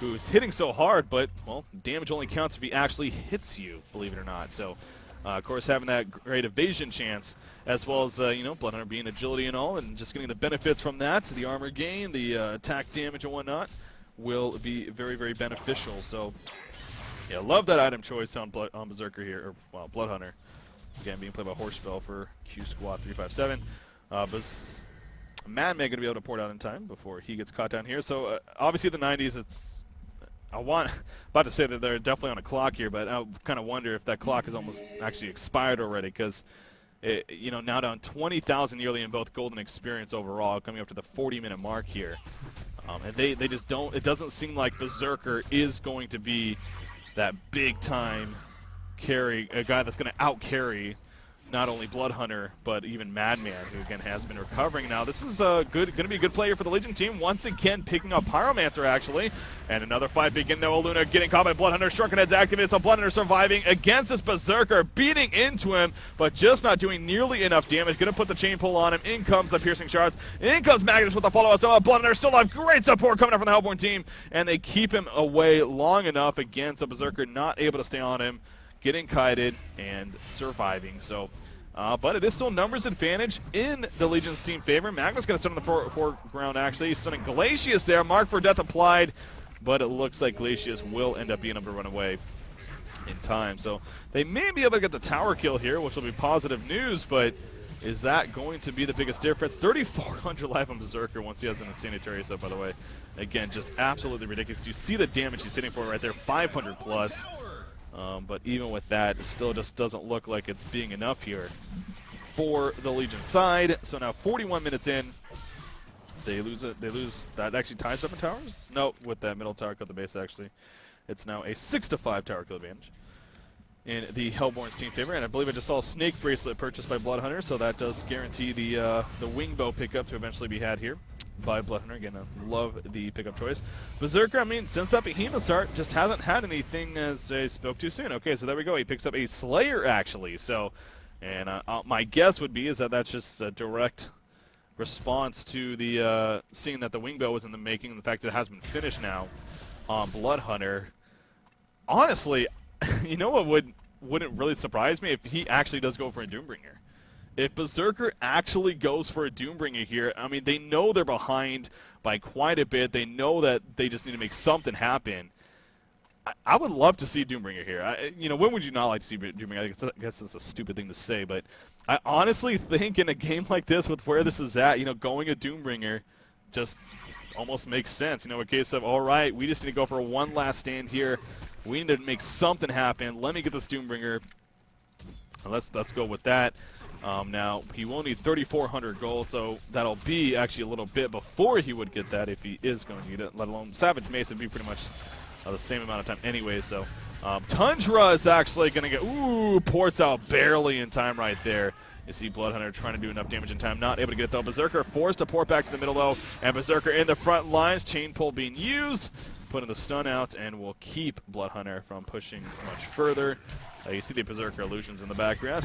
who's hitting so hard, but, well, damage only counts if he actually hits you, believe it or not. So, of course, having that great evasion chance, as well as, you know, Blood Hunter being agility and all, and just getting the benefits from that, the armor gain, the attack damage and whatnot, will be very beneficial. So, yeah, love that item choice on Berserker here, or, well, Blood Hunter. Again, being played by Horsespell for QsQ357. Madman going to be able to pour it out in time before he gets caught down here. So, obviously the 90s, about to say that they're definitely on a clock here, but I kind of wonder if that clock is almost actually expired already, because, you know, now down 20,000 yearly in both gold and experience overall, coming up to the 40-minute mark here. And they just don't, it doesn't seem like Berserker is going to be that big-time carry, a guy that's going to out-carry not only Blood Hunter, but even Madman, who again has been recovering now. This is going to be a good player for the Legion team. Once again, picking up Pyromancer, actually. And another fight begin. Noah Luna getting caught by Blood Hunter. Shrunken Head's activated, so Blood Hunter surviving against this Berserker, beating into him, but just not doing nearly enough damage. Going to put the chain pull on him. In comes the piercing shards. In comes Magnus with the follow-up. So Blood Hunter still alive. Great support coming up from the Hellborn team. And they keep him away long enough against a Berserker, not able to stay on him, getting kited and surviving. So, but it is still numbers advantage in the Legion's team favor. Magma's going to stun on the foreground, actually. He's stunning Glacius there. Mark for death applied, but it looks like Glacius will end up being able to run away in time. So they may be able to get the tower kill here, which will be positive news, but is that going to be the biggest difference? 3,400 life on Berserker once he has an Insanitary up, by the way. Again, just absolutely ridiculous. You see the damage he's hitting for right there, 500 plus. But even with that, it still just doesn't look like it's being enough here for the Legion side. So now 41 minutes in, they lose it. They lose. That actually ties up in towers? No, with that middle tower kill at the base, actually. It's now a 6-5 tower kill advantage in the Hellborn's team favor. And I believe I just saw a Snake Bracelet purchased by Blood Hunter, so that does guarantee the Wing Bow pickup to eventually be had here by Blood Hunter. Again, I love the pickup choice. Berserker, I mean, since that Behemoth start, just hasn't had anything as I spoke too soon. Okay, so there we go. He picks up a Slayer, actually. So, and my guess would be is that that's just a direct response to the seeing that the Wing Bow was in the making and the fact that it has been finished now on Blood Hunter. Honestly, you know what wouldn't really surprise me if he actually does go for a Doombringer. if Berserker actually goes for a Doombringer here, I mean, they know they're behind by quite a bit. They know that they just need to make something happen. I would love to see Doombringer here. You know, when would you not like to see Doombringer? I guess that's a stupid thing to say, but I honestly think in a game like this, with where this is at, you know, going a Doombringer just almost makes sense. You know, a case of, all right, we just need to go for one last stand here. We need to make something happen. Let me get this Doombringer. Let's go with that. Now, he will need 3,400 gold, so that'll be actually a little bit before he would get that if he is going to need it, let alone Savage Mace would be pretty much the same amount of time anyway. So Tundra is actually going to get, ooh, ports out barely in time right there. You see Bloodhunter trying to do enough damage in time, not able to get it though. Berserker forced to port back to the middle though, and Berserker in the front lines, chain pull being used, putting the stun out, and will keep Bloodhunter from pushing much further. You see the Berserker illusions in the background.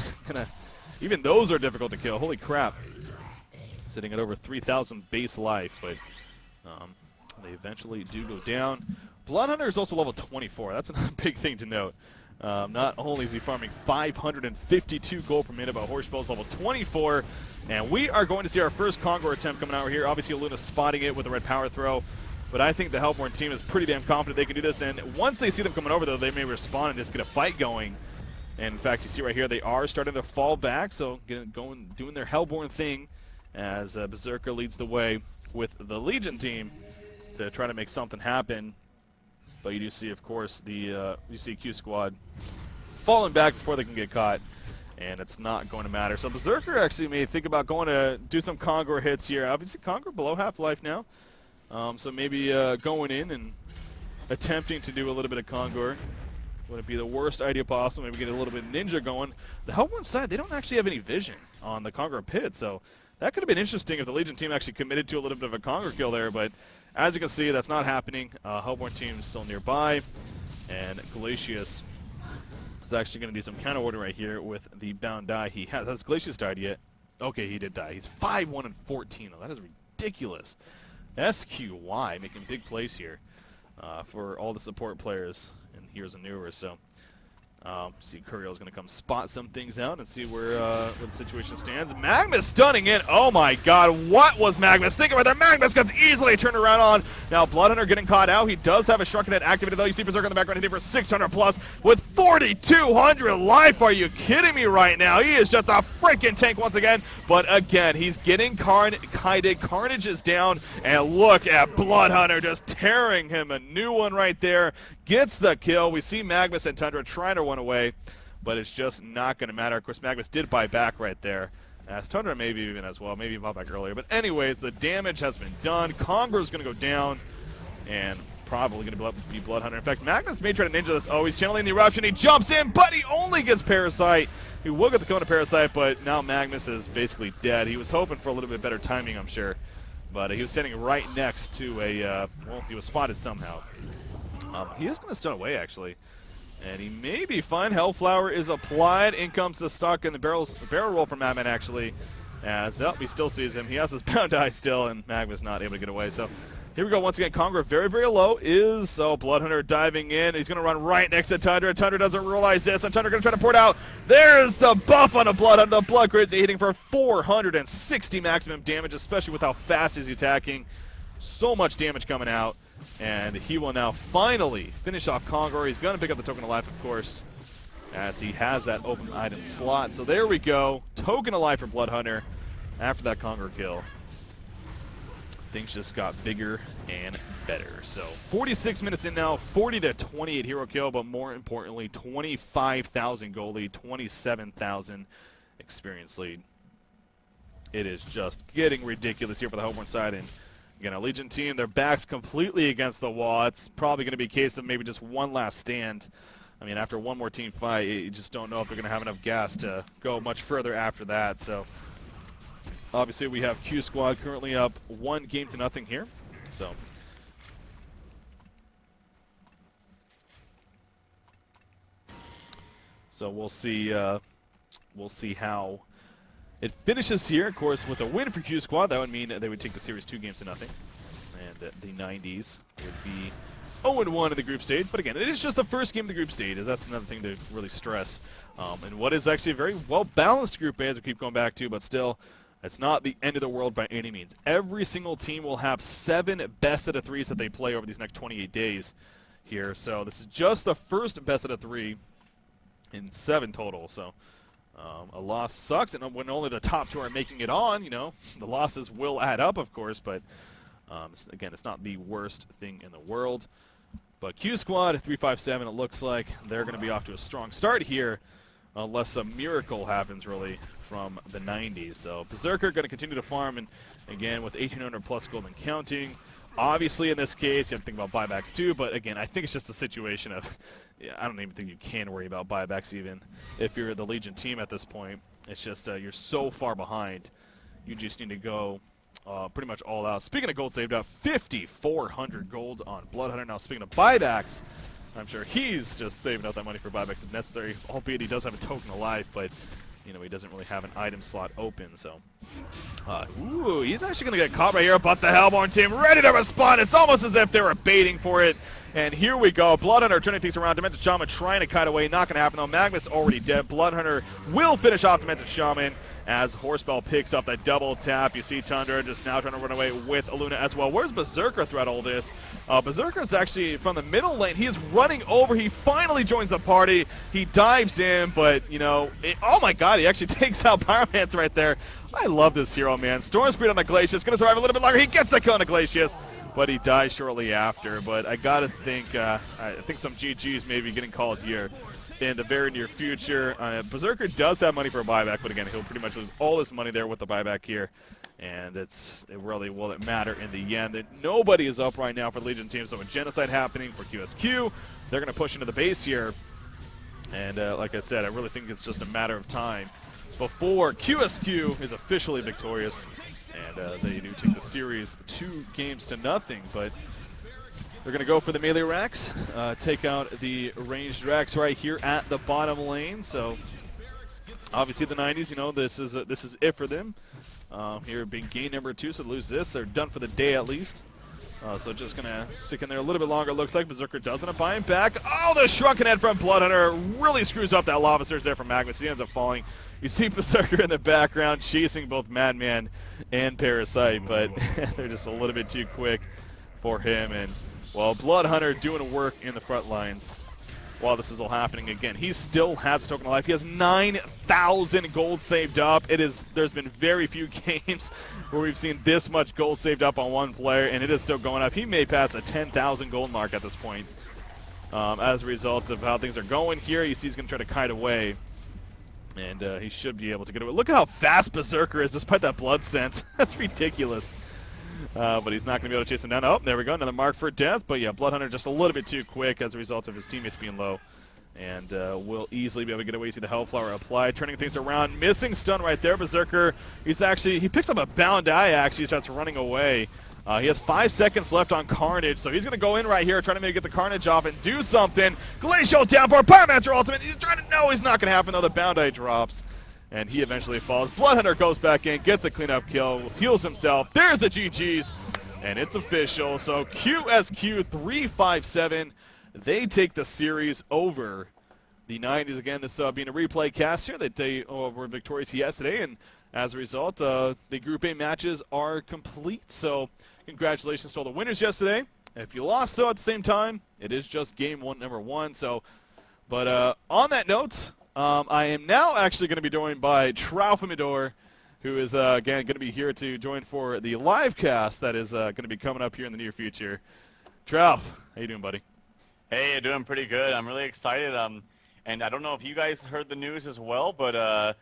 Even those are difficult to kill. Holy crap. Sitting at over 3,000 base life, but they eventually do go down. Bloodhunter is also level 24. That's a big thing to note. Not only is he farming 552 gold per minute, but Horseball's level 24. And we are going to see our first Congor attempt coming out here. Obviously, Luna spotting it with the red power throw. But I think the Hellborn team is pretty damn confident they can do this. And once they see them coming over, though, they may respond and just get a fight going. And in fact, you see right here, they are starting to fall back. So doing their Hellborn thing as Berserker leads the way with the Legion team to try to make something happen. But you do see, of course, you see Q Squad falling back before they can get caught, and it's not going to matter. So Berserker actually may think about going to do some Congor hits here. Obviously, Congor below half-life now, so maybe going in and attempting to do a little bit of Congor wouldn't be the worst idea possible. Maybe get a little bit of Ninja going. The Hellborn side, they don't actually have any vision on the Congor pit, so that could have been interesting if the Legion team actually committed to a little bit of a Congor kill there, but as you can see, that's not happening. Hellborn team is still nearby, and Glacius is actually going to do some counter order right here with the bound die he has. Has Glacius died yet? Okay, he did die. He's 5-1 and 14. Oh, that is ridiculous. SQY making big plays here for all the support players in Heroes and Newer. So see, Curiel's going to come spot some things out and see where the situation stands. Magmus stunning in. Oh my god, what was Magmus thinking right there? Magmus gets easily turned around on. Now Bloodhunter getting caught out. He does have a Shrunken Head activated though. You see Berserker in the background hitting for 600 plus with 4,200 life. Are you kidding me right now? He is just a freaking tank once again. But again, he's getting kited. Carnage is down. And look at Bloodhunter just tearing him a new one right there. Gets the kill. We see Magmus and Tundra trying to run away, but it's just not going to matter. Of course, Magmus did buy back right there, as Tundra maybe even as well. Maybe he bought back earlier. But anyways, the damage has been done. Congor's going to go down, and probably going to be Bloodhunter. In fact, Magmus may try to ninja this. Oh, he's channeling the eruption. He jumps in, but he only gets Parasite. He will get the Kona Parasite, but now Magmus is basically dead. He was hoping for a little bit better timing, I'm sure. But he was standing right next to a, well, he was spotted somehow. He is going to stun away, actually. And he may be fine. Hellflower is applied. In comes the stock in the barrel roll from Madman, actually. As he still sees him. He has his bound eye still, and Magma's not able to get away. So here we go once again. Congor very, very low. Bloodhunter diving in. He's going to run right next to Tundra. Tundra doesn't realize this, and Tundra going to try to port out. There's the buff on the Bloodhunter. The Blood Crazy hitting for 460 maximum damage, especially with how fast he's attacking. So much damage coming out. And he will now finally finish off Congor. He's going to pick up the Token of Life, of course, as he has that open item slot. So there we go. Token of Life for Bloodhunter after that Congor kill. Things just got bigger and better. So 46 minutes in now, 40 to 28 hero kill, but more importantly, 25,000 gold lead, 27,000 experience lead. It is just getting ridiculous here for the Hellborn side. And again, a Legion team, their back's completely against the wall. It's probably going to be a case of maybe just one last stand. I mean, after one more team fight, you just don't know if they're going to have enough gas to go much further after that. So obviously we have Q Squad currently up 1-0 here. So we'll see how it finishes here. Of course, with a win for Q Squad, that would mean they would take the series 2-0. And the 90s would be 0-1 in the group stage. But again, it is just the first game of the group stage. That's another thing to really stress. And what is actually a very well-balanced Group A, as we keep going back to, but still, it's not the end of the world by any means. Every single team will have 7 best-out-of-3s that they play over these next 28 days here. So this is just the first best-out-of-3 in 7 total. So a loss sucks, and when only the top 2 are making it on, you know, the losses will add up, of course, but again, it's not the worst thing in the world. But QsQ357, it looks like they're going to be off to a strong start here, unless a miracle happens, really, from the 90s. So Berserker going to continue to farm, and again, with 1,800 plus gold and counting. Obviously, in this case, you have to think about buybacks too, but again, I think it's just a situation of, yeah, I don't even think you can worry about buybacks even if you're the Legion team at this point. It's just you're so far behind. You just need to go pretty much all out. Speaking of gold saved up, 5,400 gold on Bloodhunter. Now, speaking of buybacks, I'm sure he's just saving up that money for buybacks if necessary, albeit he does have a token of life, but you know, he doesn't really have an item slot open, so. Ooh, he's actually going to get caught right here, but the Hellborn team ready to respond. It's almost as if they were baiting for it. And here we go. Bloodhunter turning things around. Demented Shaman trying to kite away. Not going to happen, though. Magmus already dead. Bloodhunter will finish off Demented Shaman as Horsebell picks up that double tap. You see Tundra just now trying to run away with Aluna as well. Where's Berserker throughout all this? Berserker's actually from the middle lane. He is running over. He finally joins the party. He dives in, but, you know, oh my god, he actually takes out Pyromancer right there. I love this hero, man. Storm Speed on the Glacius. Going to survive a little bit longer. He gets the kill on the Glacius, but he dies shortly after. But I got to think, I think some GGs may be getting called here in the very near future. Berserker does have money for a buyback, but again, he'll pretty much lose all his money there with the buyback here. And it really will it matter in the end. Nobody is up right now for the Legion team, so with Genocide happening for QsQ, they're going to push into the base here. And like I said, I really think it's just a matter of time before QsQ is officially victorious. And they do take the series 2-0, but they're going to go for the melee racks, take out the ranged racks right here at the bottom lane. So obviously the 90s, you know, this is it for them. Here being game number 2, so to lose this, they're done for the day at least. So just going to stick in there a little bit longer. Looks like Berserker does end up buying back. Oh, the shrunken head from Bloodhunter really screws up that lava surge there from Magmus. He ends up falling. You see Berserker in the background chasing both Madman and Parasite, but they're just a little bit too quick for him. And, well, Bloodhunter doing work in the front lines while this is all happening. Again, he still has a token of life. He has 9,000 gold saved up. There's been very few games where we've seen this much gold saved up on one player, and it is still going up. He may pass a 10,000 gold mark at this point as a result of how things are going here. You see he's going to try to kite away, and he should be able to get away. Look at how fast Berserker is despite that blood sense. That's ridiculous. But he's not going to be able to chase him down. Oh, there we go. Another mark for death. But, yeah, Bloodhunter just a little bit too quick as a result of his teammates being low. And will easily be able to get away. You see the Hellflower applied, turning things around. Missing stun right there. Berserker, he picks up a bound eye, actually. Starts running away. He has 5 seconds left on Carnage, so he's going to go in right here, trying to maybe get the Carnage off and do something. Glacial downpour, Pyromancer ultimate. He's trying to, no, he's not going to happen, though. The bound eye drops. And he eventually falls. Bloodhunter goes back in, gets a cleanup kill, heals himself. There's the GG's, and it's official. So QsQ357, they take the series over the 90s. Again, this being a replay cast here, that they were victorious yesterday, and as a result, the Group A matches are complete. So congratulations to all the winners yesterday. If you lost, though, at the same time, it is just game one, number 1. So, but on that note, I am now actually going to be joined by Troufamidor, who is, again, going to be here to join for the live cast that is going to be coming up here in the near future. Trouf, how you doing, buddy? Hey, doing pretty good. I'm really excited. And I don't know if you guys heard the news as well, but